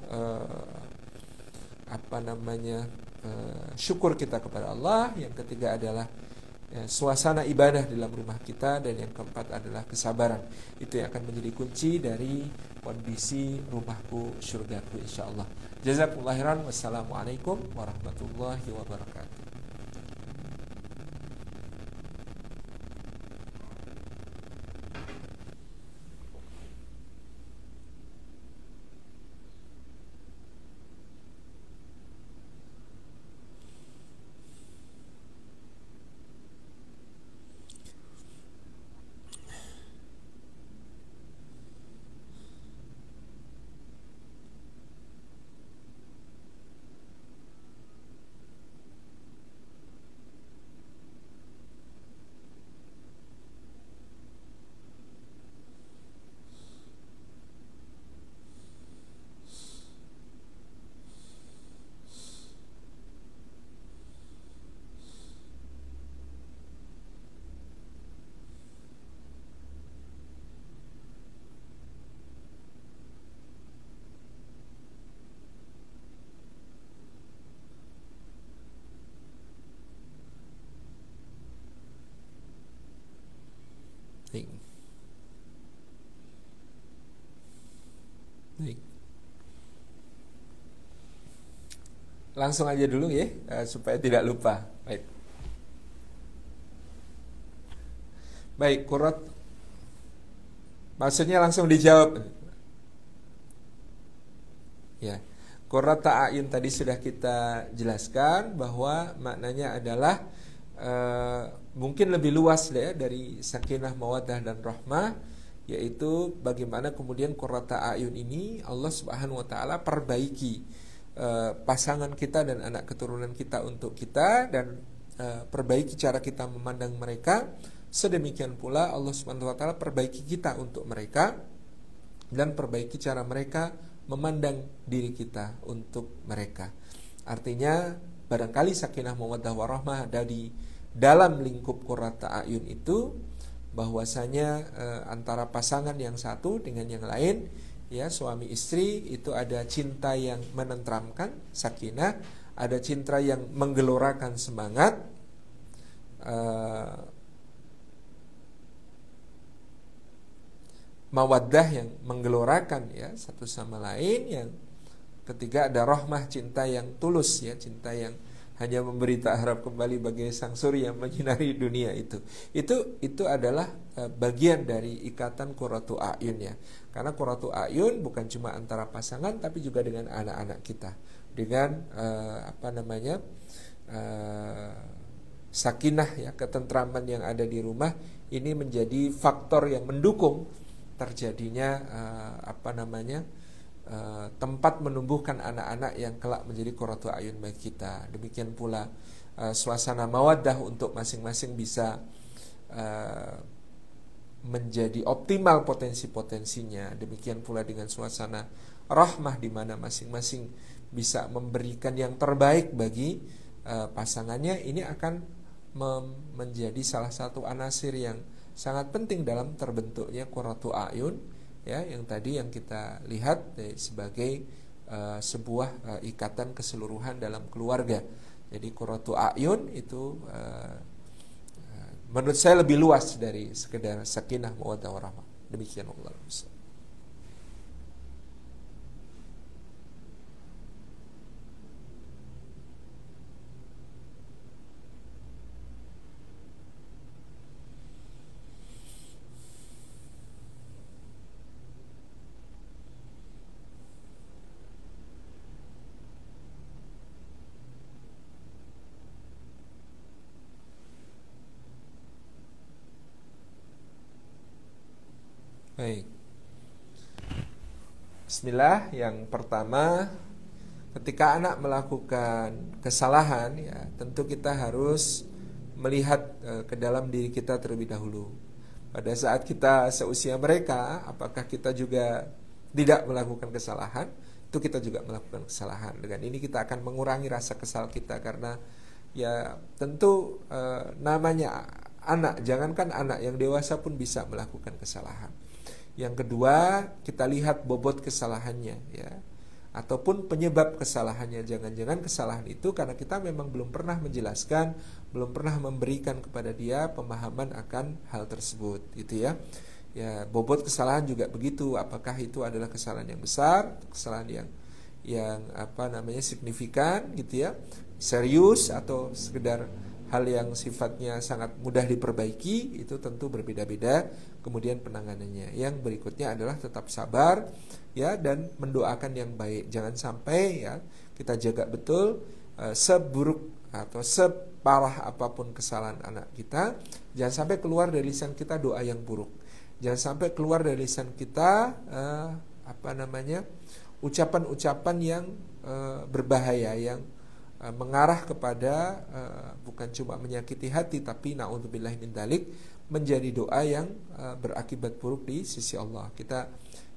syukur kita kepada Allah, yang ketiga adalah suasana ibadah dalam rumah kita, dan yang keempat adalah kesabaran. Itu yang akan menjadi kunci dari kondisi rumahku surgaku insyaallah. Jazakumullah khairan. Wassalamualaikum warahmatullahi wabarakatuh. Baik. Langsung aja dulu ya, supaya tidak lupa. Baik, qurrat maksudnya langsung dijawab. Ya. Qurrata a'yun tadi sudah kita jelaskan bahwa maknanya adalah mungkin lebih luas ya dari sakinah, mawaddah dan rahmah, yaitu bagaimana kemudian qurrata a'yun ini Allah Subhanahu wa taala perbaiki pasangan kita dan anak keturunan kita untuk kita, dan perbaiki cara kita memandang mereka sedemikian pula Allah Subhanahu wa taala perbaiki kita untuk mereka, dan perbaiki cara mereka memandang diri kita untuk mereka. Artinya barangkali sakinah mawaddah warahmah ada di dalam lingkup qurrata ayun itu, bahwasanya antara pasangan yang satu dengan yang lain, ya, suami istri itu ada cinta yang menenteramkan, sakinah, ada cinta yang menggelorakan semangat, mawaddah yang menggelorakan, ya, satu sama lain. Yang ketiga ada rahmah, cinta yang tulus, ya, cinta yang hanya memberi tak harap kembali bagai sang surya menyinari dunia itu. Itu adalah bagian dari ikatan qurratu a'yun, ya. Karena qurratu a'yun bukan cuma antara pasangan, tapi juga dengan anak-anak kita. Dengan sakinah, ya, ketentraman yang ada di rumah ini menjadi faktor yang mendukung terjadinya tempat menumbuhkan anak-anak yang kelak menjadi qurratu a'yun bagi kita. Demikian pula suasana mawaddah untuk masing-masing bisa menjadi optimal potensi-potensinya. Demikian pula dengan suasana rahmah di mana masing-masing bisa memberikan yang terbaik bagi pasangannya. Ini akan menjadi salah satu anasir yang sangat penting dalam terbentuknya qurratu a'yun, ya, yang tadi yang kita lihat sebagai sebuah ikatan keseluruhan dalam keluarga. Jadi qurratu a'yun itu menurut saya lebih luas dari sekedar sakinah mawaddah warahmah. Demikian Allah. Baik. Bismillah. Yang pertama, ketika anak melakukan kesalahan, ya, tentu kita harus melihat ke dalam diri kita terlebih dahulu. Pada saat kita seusia mereka, apakah kita juga tidak melakukan kesalahan? Itu kita juga melakukan kesalahan. Dengan ini kita akan mengurangi rasa kesal kita, karena ya tentu namanya anak, jangankan anak, yang dewasa pun bisa melakukan kesalahan. Yang kedua, kita lihat bobot kesalahannya, ya, ataupun penyebab kesalahannya. Jangan-jangan kesalahan itu karena kita memang belum pernah menjelaskan, belum pernah memberikan kepada dia pemahaman akan hal tersebut, gitu ya. Ya, bobot kesalahan juga begitu. Apakah itu adalah kesalahan yang besar, kesalahan yang signifikan, gitu ya, serius, atau sekedar hal yang sifatnya sangat mudah diperbaiki. Itu tentu berbeda-beda kemudian penanganannya. Yang berikutnya adalah tetap sabar, ya, dan mendoakan yang baik. Jangan sampai, ya, kita jaga betul seburuk atau separah apapun kesalahan anak kita, jangan sampai keluar dari lisan kita doa yang buruk. Jangan sampai keluar dari lisan kita ucapan-ucapan yang berbahaya, yang mengarah kepada bukan cuma menyakiti hati, tapi na'udzubillahi min dzalik, menjadi doa yang berakibat buruk di sisi Allah. Kita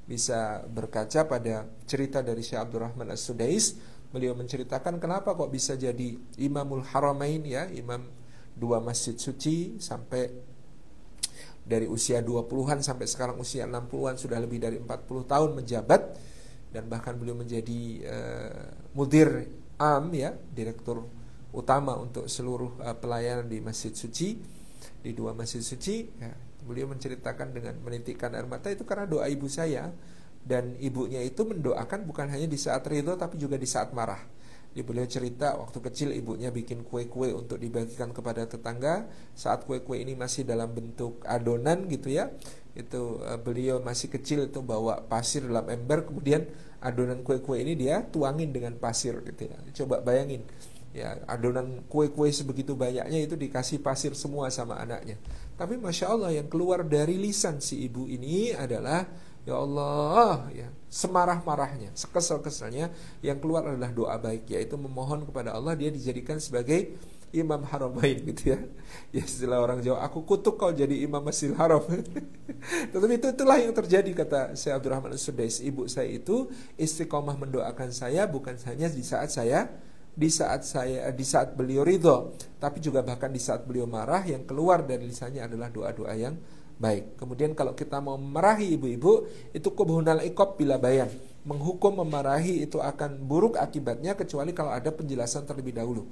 bisa berkaca pada cerita dari Syekh Abdurrahman As-Sudais. Beliau menceritakan kenapa kok bisa jadi Imamul Haramain, ya, imam dua masjid suci, sampai dari usia 20-an sampai sekarang usia 60-an, sudah lebih dari 40 tahun menjabat, dan bahkan beliau menjadi mudir ya, direktur utama untuk seluruh pelayanan di masjid suci, di dua masjid suci, ya. Beliau menceritakan dengan menitikkan air mata itu karena doa ibu saya, dan ibunya itu mendoakan bukan hanya di saat ridho tapi juga di saat marah. Jadi beliau cerita waktu kecil ibunya bikin kue-kue untuk dibagikan kepada tetangga. Saat kue-kue ini masih dalam bentuk adonan, gitu ya, itu beliau masih kecil itu bawa pasir dalam ember, kemudian adonan kue-kue ini dia tuangin dengan pasir, gitu ya. Coba bayangin, ya, adonan kue-kue sebegitu banyaknya itu dikasih pasir semua sama anaknya. Tapi Masya Allah, yang keluar dari lisan si ibu ini adalah, ya Allah, ya, semarah-marahnya, sekesal-kesalnya, yang keluar adalah doa baik, yaitu memohon kepada Allah dia dijadikan sebagai imam haramain gitu ya. Ya istilah orang Jawa, aku kutuk kau jadi imam Masjidil Haram. Tetapi itulah yang terjadi, kata Syekh Abdurrahman As-Sudais. Ibu saya itu istiqomah mendoakan saya bukan hanya di saat beliau ridho, tapi juga bahkan di saat beliau marah, yang keluar dari lisannya adalah doa-doa yang baik. Kemudian kalau kita mau memarahi ibu-ibu, itu kubhunal iqab bila bayan. Menghukum, memarahi itu akan buruk akibatnya kecuali kalau ada penjelasan terlebih dahulu.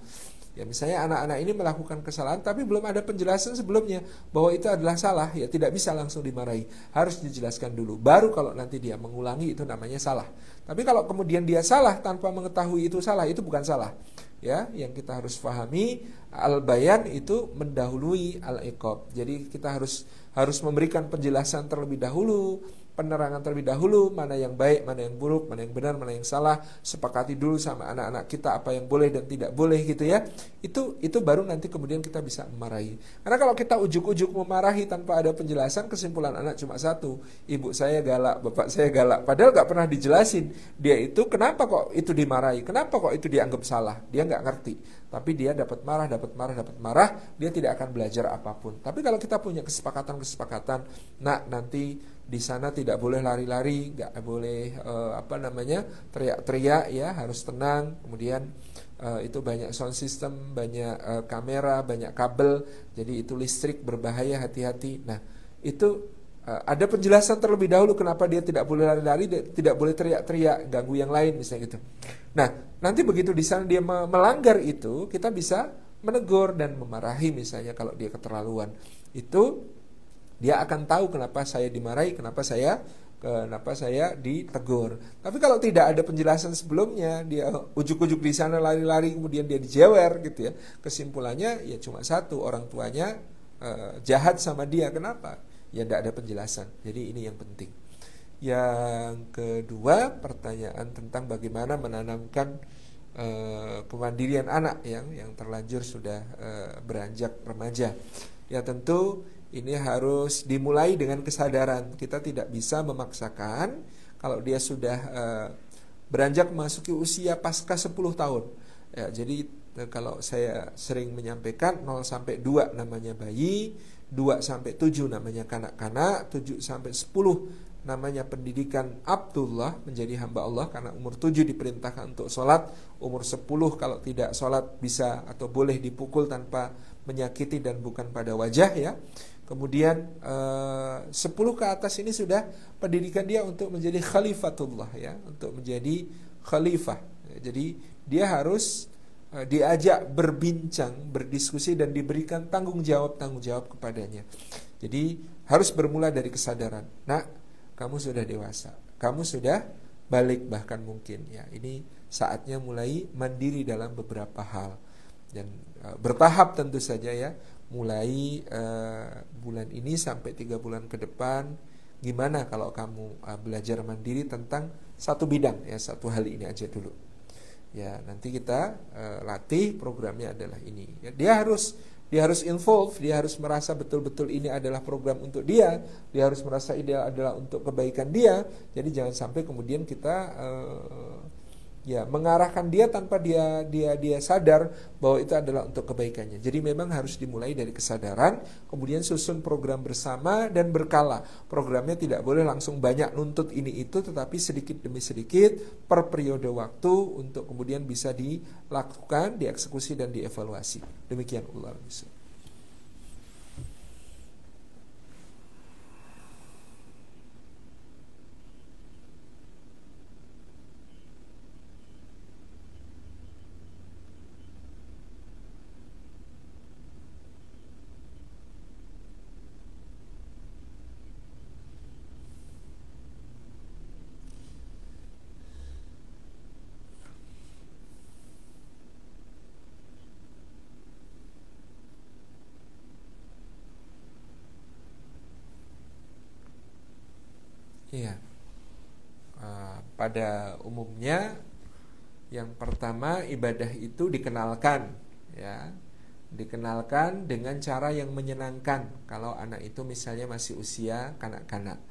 Ya misalnya anak-anak ini melakukan kesalahan tapi belum ada penjelasan sebelumnya bahwa itu adalah salah, ya tidak bisa langsung dimarahi. Harus dijelaskan dulu. Baru kalau nanti dia mengulangi itu namanya salah. Tapi kalau kemudian dia salah tanpa mengetahui itu salah, itu bukan salah. Ya, yang kita harus pahami, al-bayan itu mendahului al-iqab. Jadi kita harus memberikan penjelasan terlebih dahulu, penerangan terlebih dahulu, mana yang baik, mana yang buruk, mana yang benar, mana yang salah. Sepakati dulu sama anak-anak kita apa yang boleh dan tidak boleh gitu ya. Itu baru nanti kemudian kita bisa memarahi. Karena kalau kita ujuk-ujuk memarahi tanpa ada penjelasan, kesimpulan anak cuma satu, ibu saya galak, bapak saya galak, padahal gak pernah dijelasin dia itu kenapa kok itu dimarahi, kenapa kok itu dianggap salah. Dia gak ngerti, tapi dia dapat marah, dia tidak akan belajar apapun. Tapi kalau kita punya kesepakatan, nah nanti di sana tidak boleh lari-lari, nggak boleh teriak-teriak ya, harus tenang. Kemudian itu banyak sound system, banyak kamera, banyak kabel, jadi itu listrik berbahaya, hati-hati. Nah itu ada penjelasan terlebih dahulu kenapa dia tidak boleh lari-lari, tidak boleh teriak-teriak, ganggu yang lain misalnya gitu. Nah nanti begitu di sana dia melanggar itu, kita bisa menegur dan memarahi misalnya kalau dia keterlaluan. Itu dia akan tahu kenapa saya dimarahi, kenapa saya ditegur. Tapi kalau tidak ada penjelasan sebelumnya, dia ujuk-ujuk di sana lari-lari, kemudian dia dijewer gitu ya. Kesimpulannya ya cuma satu, orang tuanya jahat sama dia. Kenapa? Ya tidak ada penjelasan. Jadi ini yang penting. Yang kedua, pertanyaan tentang bagaimana menanamkan kemandirian anak yang terlanjur sudah beranjak remaja. Ya tentu ini harus dimulai dengan kesadaran. Kita tidak bisa memaksakan kalau dia sudah beranjak memasuki usia pasca 10 tahun. Ya, jadi kalau saya sering menyampaikan 0 sampai 2 namanya bayi, 2 sampai 7 namanya kanak-kanak, 7 sampai 10 namanya pendidikan Abdullah, menjadi hamba Allah, karena umur 7 diperintahkan untuk sholat, umur 10 kalau tidak sholat bisa atau boleh dipukul tanpa menyakiti dan bukan pada wajah ya. Kemudian 10 ke atas ini sudah pendidikan dia untuk menjadi khalifatullah ya, untuk menjadi khalifah. Jadi dia harus diajak berbincang, berdiskusi dan diberikan tanggung jawab kepadanya. Jadi harus bermula dari kesadaran. Nah, kamu sudah dewasa, kamu sudah balik bahkan mungkin ya. Ini saatnya mulai mandiri dalam beberapa hal dan bertahap tentu saja ya. Mulai bulan ini sampai 3 bulan ke depan, gimana kalau kamu belajar mandiri tentang satu bidang ya, satu hal ini aja dulu ya. Nanti kita latih, programnya adalah ini ya. Dia harus involve, dia harus merasa betul-betul ini adalah program untuk dia harus merasa ideal adalah untuk kebaikan dia. Jadi jangan sampai kemudian kita mengarahkan dia tanpa dia sadar bahwa itu adalah untuk kebaikannya. Jadi memang harus dimulai dari kesadaran, kemudian susun program bersama dan berkala. Programnya tidak boleh langsung banyak nuntut ini itu, tetapi sedikit demi sedikit per periode waktu untuk kemudian bisa dilakukan, dieksekusi dan dievaluasi. Demikian Allah. Iya. Pada umumnya yang pertama ibadah itu dikenalkan ya. Dikenalkan dengan cara yang menyenangkan kalau anak itu misalnya masih usia kanak-kanak.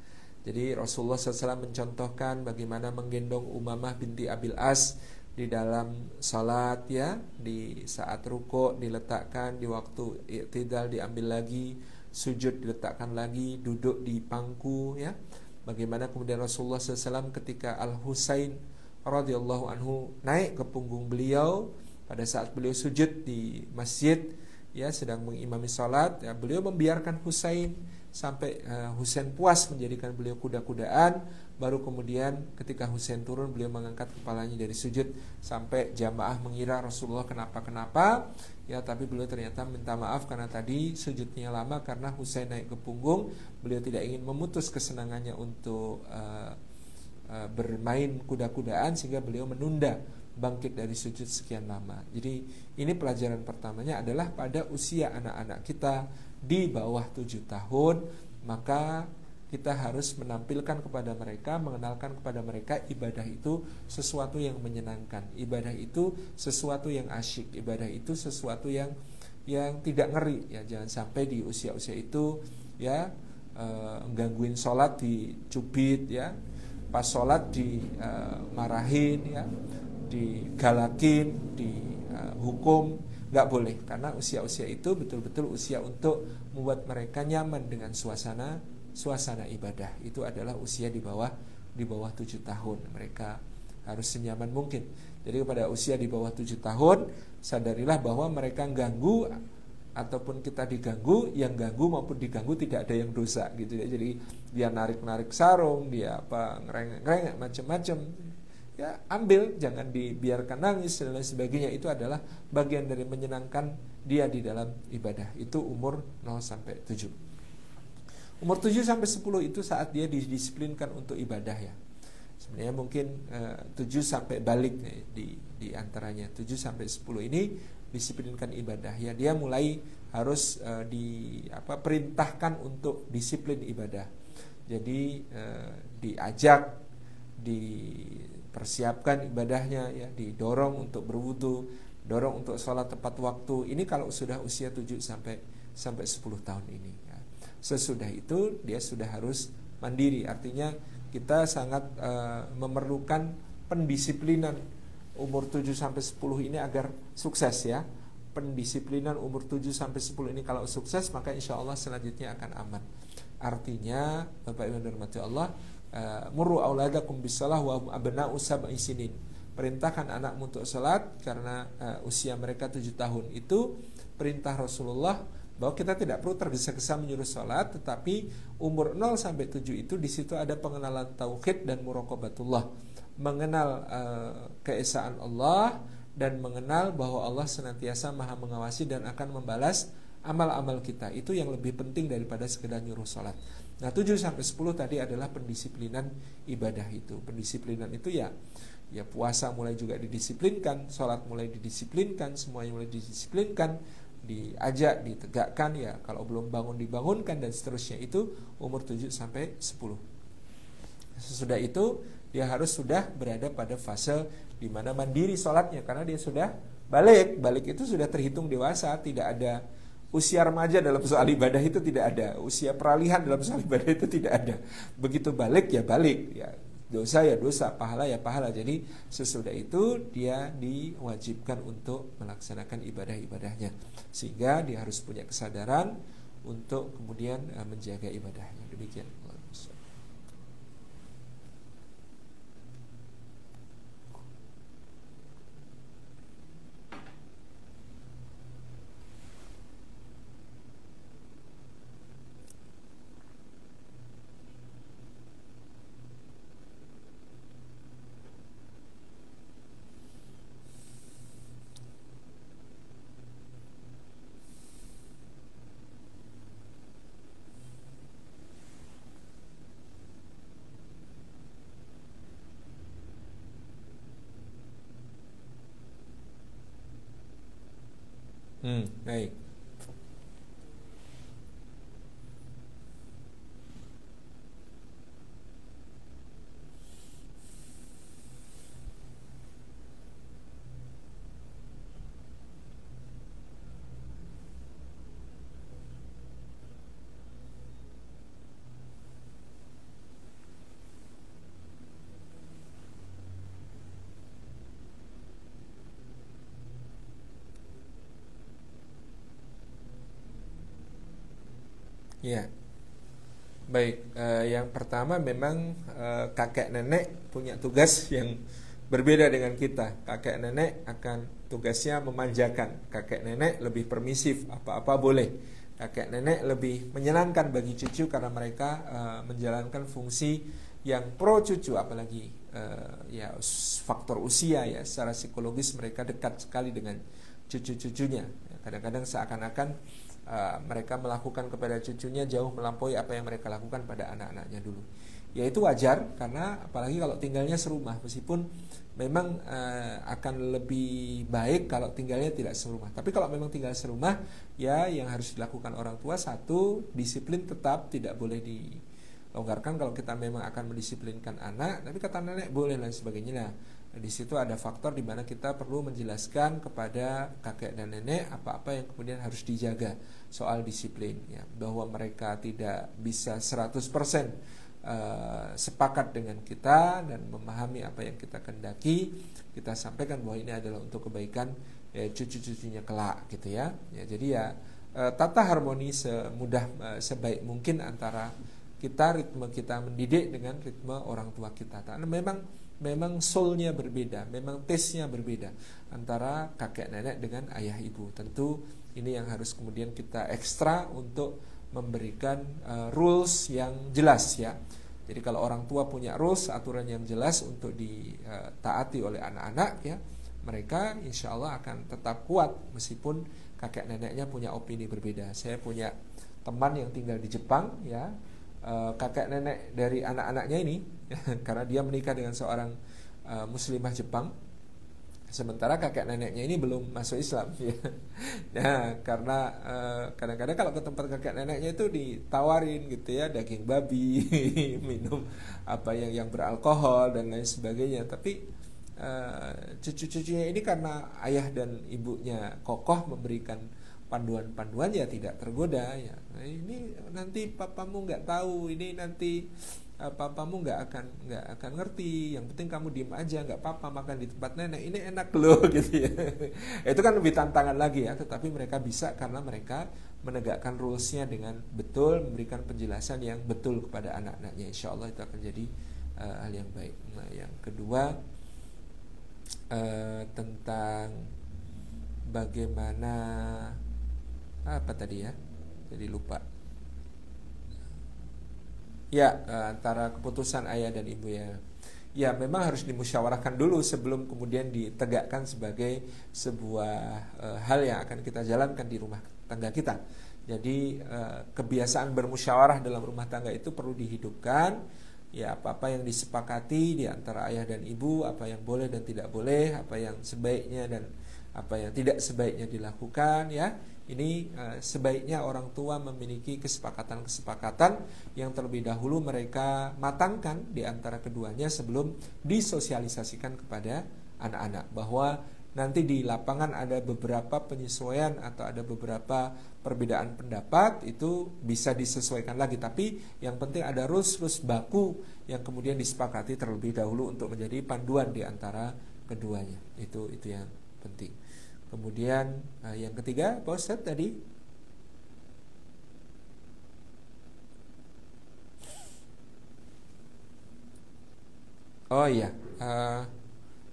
Jadi Rasulullah SAW mencontohkan bagaimana menggendong Umamah binti Abil As di dalam salat ya, di saat ruku diletakkan, di waktu i'tidal diambil lagi, sujud diletakkan lagi, duduk di pangku ya. Bagaimana kemudian Rasulullah SAW ketika Al-Husain radhiyallahu anhu naik ke punggung beliau pada saat beliau sujud di masjid ya, sedang mengimami salat ya, beliau membiarkan Husain sampai Husain puas menjadikan beliau kuda-kudaan. Baru kemudian ketika Husain turun, beliau mengangkat kepalanya dari sujud sampai jamaah mengira Rasulullah kenapa ya, tapi beliau ternyata minta maaf karena tadi sujudnya lama karena Husain naik ke punggung. Beliau tidak ingin memutus kesenangannya untuk bermain kuda-kudaan, sehingga beliau menunda bangkit dari sujud sekian lama. Jadi ini pelajaran pertamanya adalah pada usia anak-anak kita di bawah 7 tahun, maka kita harus menampilkan kepada mereka, mengenalkan kepada mereka ibadah itu sesuatu yang menyenangkan, ibadah itu sesuatu yang asyik, ibadah itu sesuatu yang tidak ngeri ya. Jangan sampai di usia-usia itu ya gangguin sholat dicubit ya, pas sholat dimarahin ya, digalakin, dihukum, nggak boleh, karena usia-usia itu betul-betul usia untuk membuat mereka nyaman dengan suasana ibadah. Itu adalah usia di bawah 7 tahun. Mereka harus senyaman mungkin. Jadi pada usia di bawah 7 tahun, sadarilah bahwa mereka ganggu ataupun kita diganggu, yang ganggu maupun diganggu tidak ada yang dosa gitu ya. Jadi dia narik-narik sarung, dia ngerengek-ngerengek macam-macam, ya ambil, jangan dibiarkan nangis dan lain sebagainya. Itu adalah bagian dari menyenangkan dia di dalam ibadah. Itu umur 0 sampai 7. Umur 7 sampai 10 itu saat dia didisiplinkan untuk ibadah ya. Sebenarnya mungkin 7 sampai balik di antaranya 7 sampai 10 ini disiplinkan ibadah ya. Dia mulai harus perintahkan untuk disiplin ibadah. Jadi diajak, dipersiapkan ibadahnya ya, didorong untuk berwudu, dorong untuk sholat tepat waktu. Ini kalau sudah usia 7 sampai 10 tahun ini ya. Sesudah itu dia sudah harus mandiri. Artinya kita sangat memerlukan pendisiplinan umur 7 sampai 10 ini agar sukses ya. Pendisiplinan umur 7 sampai 10 ini kalau sukses, maka insya Allah selanjutnya akan aman. Artinya Bapak Ibu dirahmati Allah, murru auladakum bisalah wa abna'u sab'i sinin. Perintahkan anakmu untuk salat karena usia mereka 7 tahun. Itu perintah Rasulullah, bahwa kita tidak perlu tergesa-gesa menyuruh sholat, tetapi umur 0 sampai 7 itu di situ ada pengenalan tauhid dan muraqabatullah, mengenal keesaan Allah dan mengenal bahwa Allah senantiasa Maha mengawasi dan akan membalas amal-amal kita. Itu yang lebih penting daripada sekedar nyuruh sholat. Nah 7 sampai 10 tadi adalah pendisiplinan ibadah itu. Pendisiplinan itu ya puasa mulai juga didisiplinkan, sholat mulai didisiplinkan, semuanya mulai didisiplinkan, diajak, ditegakkan ya, kalau belum bangun dibangunkan dan seterusnya. Itu umur 7 sampai 10. Sesudah itu dia harus sudah berada pada fase di mana mandiri sholatnya, karena dia sudah balik itu sudah terhitung dewasa. Tidak ada usia remaja dalam soal ibadah, itu tidak ada. Usia peralihan dalam soal ibadah itu tidak ada. Begitu balik ya balik ya, dosa ya dosa, pahala ya pahala. Jadi sesudah itu dia diwajibkan untuk melaksanakan ibadah-ibadahnya, sehingga dia harus punya kesadaran untuk kemudian menjaga ibadahnya. Demikian. Baik. Ya, baik. Yang pertama memang kakek nenek punya tugas yang berbeda dengan kita. Kakek nenek akan tugasnya memanjakan. Kakek nenek lebih permisif, apa-apa boleh. Kakek nenek lebih menyenangkan bagi cucu karena mereka menjalankan fungsi yang pro cucu, apalagi ya faktor usia ya, secara psikologis mereka dekat sekali dengan cucu-cucunya. Kadang-kadang seakan-akan mereka melakukan kepada cucunya jauh melampaui apa yang mereka lakukan pada anak-anaknya dulu. Ya itu wajar, karena apalagi kalau tinggalnya serumah, meskipun memang akan lebih baik kalau tinggalnya tidak serumah. Tapi kalau memang tinggal serumah, ya yang harus dilakukan orang tua, satu, disiplin tetap tidak boleh dilonggarkan kalau kita memang akan mendisiplinkan anak. Tapi kata nenek boleh dan sebagainya. Nah, di situ ada faktor di mana kita perlu menjelaskan kepada kakek dan nenek apa-apa yang kemudian harus dijaga soal disiplin, ya, bahwa mereka tidak bisa 100% sepakat dengan kita dan memahami apa yang kita kehendaki. Kita sampaikan bahwa ini adalah untuk kebaikan cucu-cucunya kelak, gitu ya. Ya, jadi ya tata harmoni sebaik mungkin antara kita, ritme kita mendidik dengan ritme orang tua kita. Karena memang soulnya berbeda, memang taste-nya berbeda antara kakek nenek dengan ayah ibu. Tentu ini yang harus kemudian kita ekstra untuk memberikan rules yang jelas, ya. Jadi kalau orang tua punya rules, aturan yang jelas untuk ditaati oleh anak-anak, ya, mereka insya Allah akan tetap kuat meskipun kakek neneknya punya opini berbeda. Saya punya teman yang tinggal di Jepang, ya, kakek nenek dari anak-anaknya ini karena dia menikah dengan seorang muslimah Jepang, sementara kakek neneknya ini belum masuk Islam, ya. Nah, karena kadang-kadang kalau ke tempat kakek neneknya itu ditawarin gitu ya, daging babi, minum apa yang beralkohol dan lain sebagainya. Tapi cucu-cucunya ini karena ayah dan ibunya kokoh memberikan panduan-panduan, ya tidak tergoda, ya. Nah, ini nanti papamu nggak tahu, ini nanti papamu nggak akan ngerti. Yang penting kamu diem aja, nggak apa-apa makan di tempat nenek, ini enak loh, gitu ya. Itu kan lebih tantangan lagi, ya. Tetapi mereka bisa karena mereka menegakkan rulesnya dengan betul, memberikan penjelasan yang betul kepada anak-anaknya. Insya Allah itu akan jadi hal yang baik. Nah, yang kedua tentang bagaimana apa tadi ya, jadi lupa. Ya, antara keputusan ayah dan ibu, ya. Ya, memang harus dimusyawarahkan dulu sebelum kemudian ditegakkan sebagai sebuah hal yang akan kita jalankan di rumah tangga kita. Jadi kebiasaan bermusyawarah dalam rumah tangga itu perlu dihidupkan. Ya, apa-apa yang disepakati di antara ayah dan ibu, apa yang boleh dan tidak boleh, apa yang sebaiknya dan apa yang tidak sebaiknya dilakukan, ya. Ini sebaiknya orang tua memiliki kesepakatan-kesepakatan yang terlebih dahulu mereka matangkan di antara keduanya sebelum disosialisasikan kepada anak-anak, bahwa nanti di lapangan ada beberapa penyesuaian atau ada beberapa perbedaan pendapat, itu bisa disesuaikan lagi, tapi yang penting ada rules baku yang kemudian disepakati terlebih dahulu untuk menjadi panduan di antara keduanya. Itu yang penting. Kemudian yang ketiga, Pak Ustadz tadi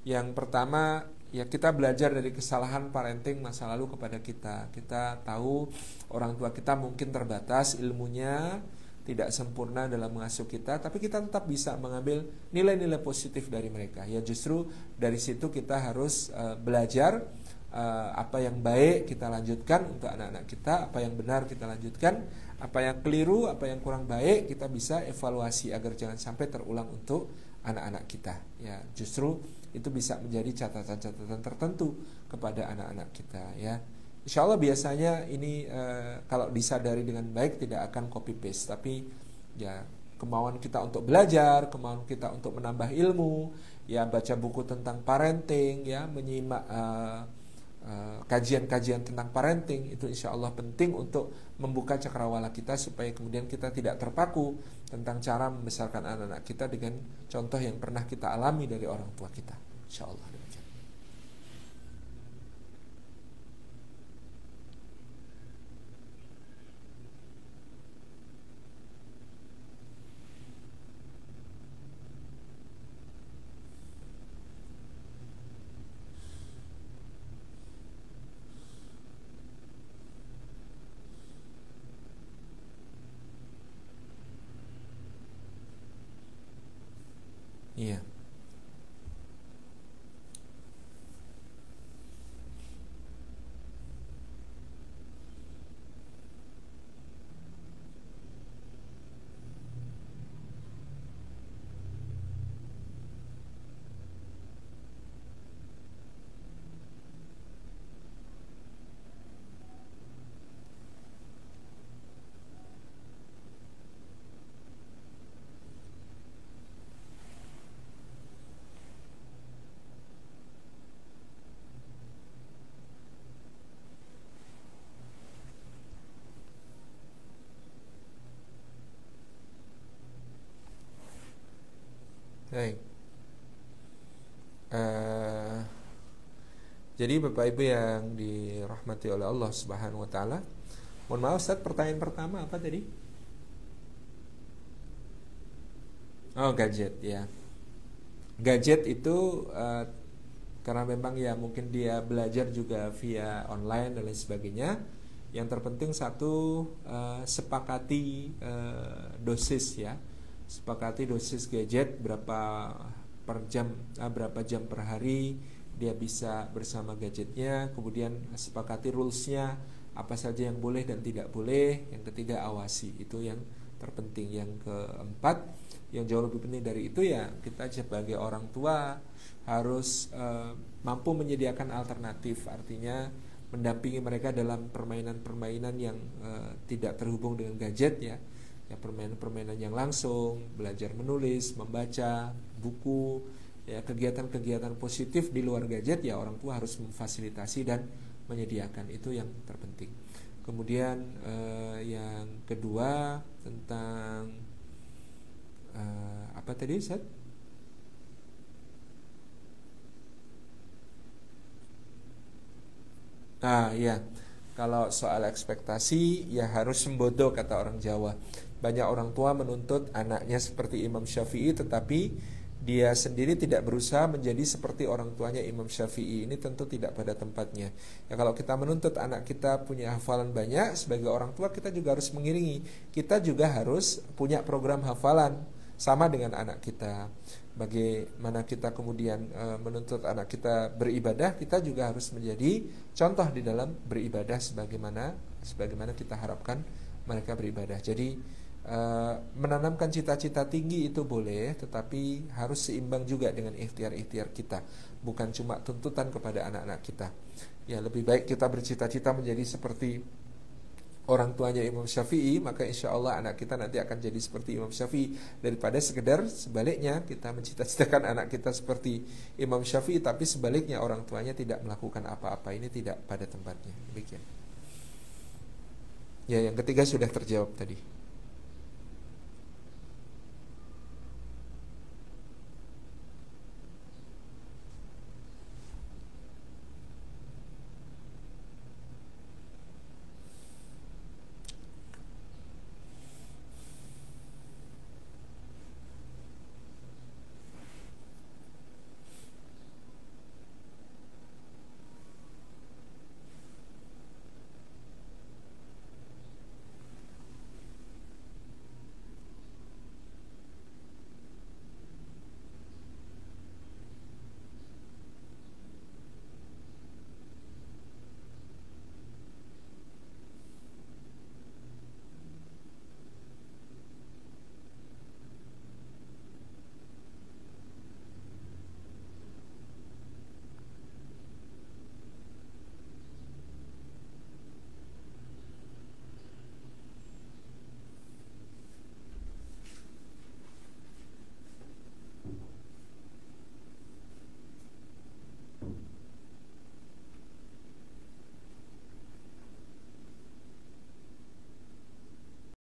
yang pertama, ya, kita belajar dari kesalahan parenting masa lalu kepada kita. Kita tahu orang tua kita mungkin terbatas ilmunya, tidak sempurna dalam mengasuh kita, tapi kita tetap bisa mengambil nilai-nilai positif dari mereka. Ya, justru dari situ kita harus belajar apa yang baik kita lanjutkan untuk anak-anak kita, apa yang benar kita lanjutkan, apa yang keliru, apa yang kurang baik kita bisa evaluasi agar jangan sampai terulang untuk anak-anak kita. Ya, justru itu bisa menjadi catatan-catatan tertentu kepada anak-anak kita, ya. Insya Allah biasanya ini kalau disadari dengan baik tidak akan copy paste, tapi ya kemauan kita untuk belajar, kemauan kita untuk menambah ilmu, ya, baca buku tentang parenting, ya, menyimak kajian-kajian tentang parenting, itu insya Allah penting untuk membuka cakrawala kita supaya kemudian kita tidak terpaku tentang cara membesarkan anak-anak kita dengan contoh yang pernah kita alami dari orang tua kita. Insya Allah. Baik. Eh, jadi Bapak Ibu yang dirahmati oleh Allah Subhanahu wa taala, mohon maaf Ustaz, pertanyaan pertama apa tadi? Oh, gadget ya. Gadget itu karena memang ya mungkin dia belajar juga via online dan lain sebagainya. Yang terpenting satu, sepakati dosis ya. Sepakati dosis gadget berapa per jam, berapa jam per hari dia bisa bersama gadgetnya. Kemudian sepakati rulesnya, apa saja yang boleh dan tidak boleh. Yang ketiga, awasi. Itu yang terpenting. Yang keempat, yang jauh lebih penting dari itu ya, kita sebagai orang tua harus mampu menyediakan alternatif. Artinya mendampingi mereka dalam permainan-permainan yang tidak terhubung dengan gadget ya. Ya, permainan-permainan yang langsung, belajar menulis, membaca buku, ya, kegiatan-kegiatan positif di luar gadget ya, orang tua harus memfasilitasi dan menyediakan. Itu yang terpenting. Kemudian yang kedua tentang apa tadi Ustaz? Ya, kalau soal ekspektasi ya harus sembodo kata orang Jawa. Banyak orang tua menuntut anaknya seperti Imam Syafi'i, tetapi dia sendiri tidak berusaha menjadi seperti orang tuanya Imam Syafi'i. Ini tentu tidak pada tempatnya. Ya, kalau kita menuntut anak kita punya hafalan banyak, sebagai orang tua kita juga harus mengiringi. Kita juga harus punya program hafalan sama dengan anak kita. Bagaimana kita kemudian menuntut anak kita beribadah, kita juga harus menjadi contoh di dalam beribadah sebagaimana kita harapkan mereka beribadah. Jadi menanamkan cita-cita tinggi itu boleh, tetapi harus seimbang juga dengan ikhtiar-ikhtiar kita, bukan cuma tuntutan kepada anak-anak kita. Ya, lebih baik kita bercita-cita menjadi seperti orang tuanya Imam Syafi'i, maka insya Allah anak kita nanti akan jadi seperti Imam Syafi'i, daripada sekedar sebaliknya kita mencita-citakan anak kita seperti Imam Syafi'i tapi sebaliknya orang tuanya tidak melakukan apa-apa. Ini tidak pada tempatnya. Demikian. Ya, yang ketiga sudah terjawab tadi.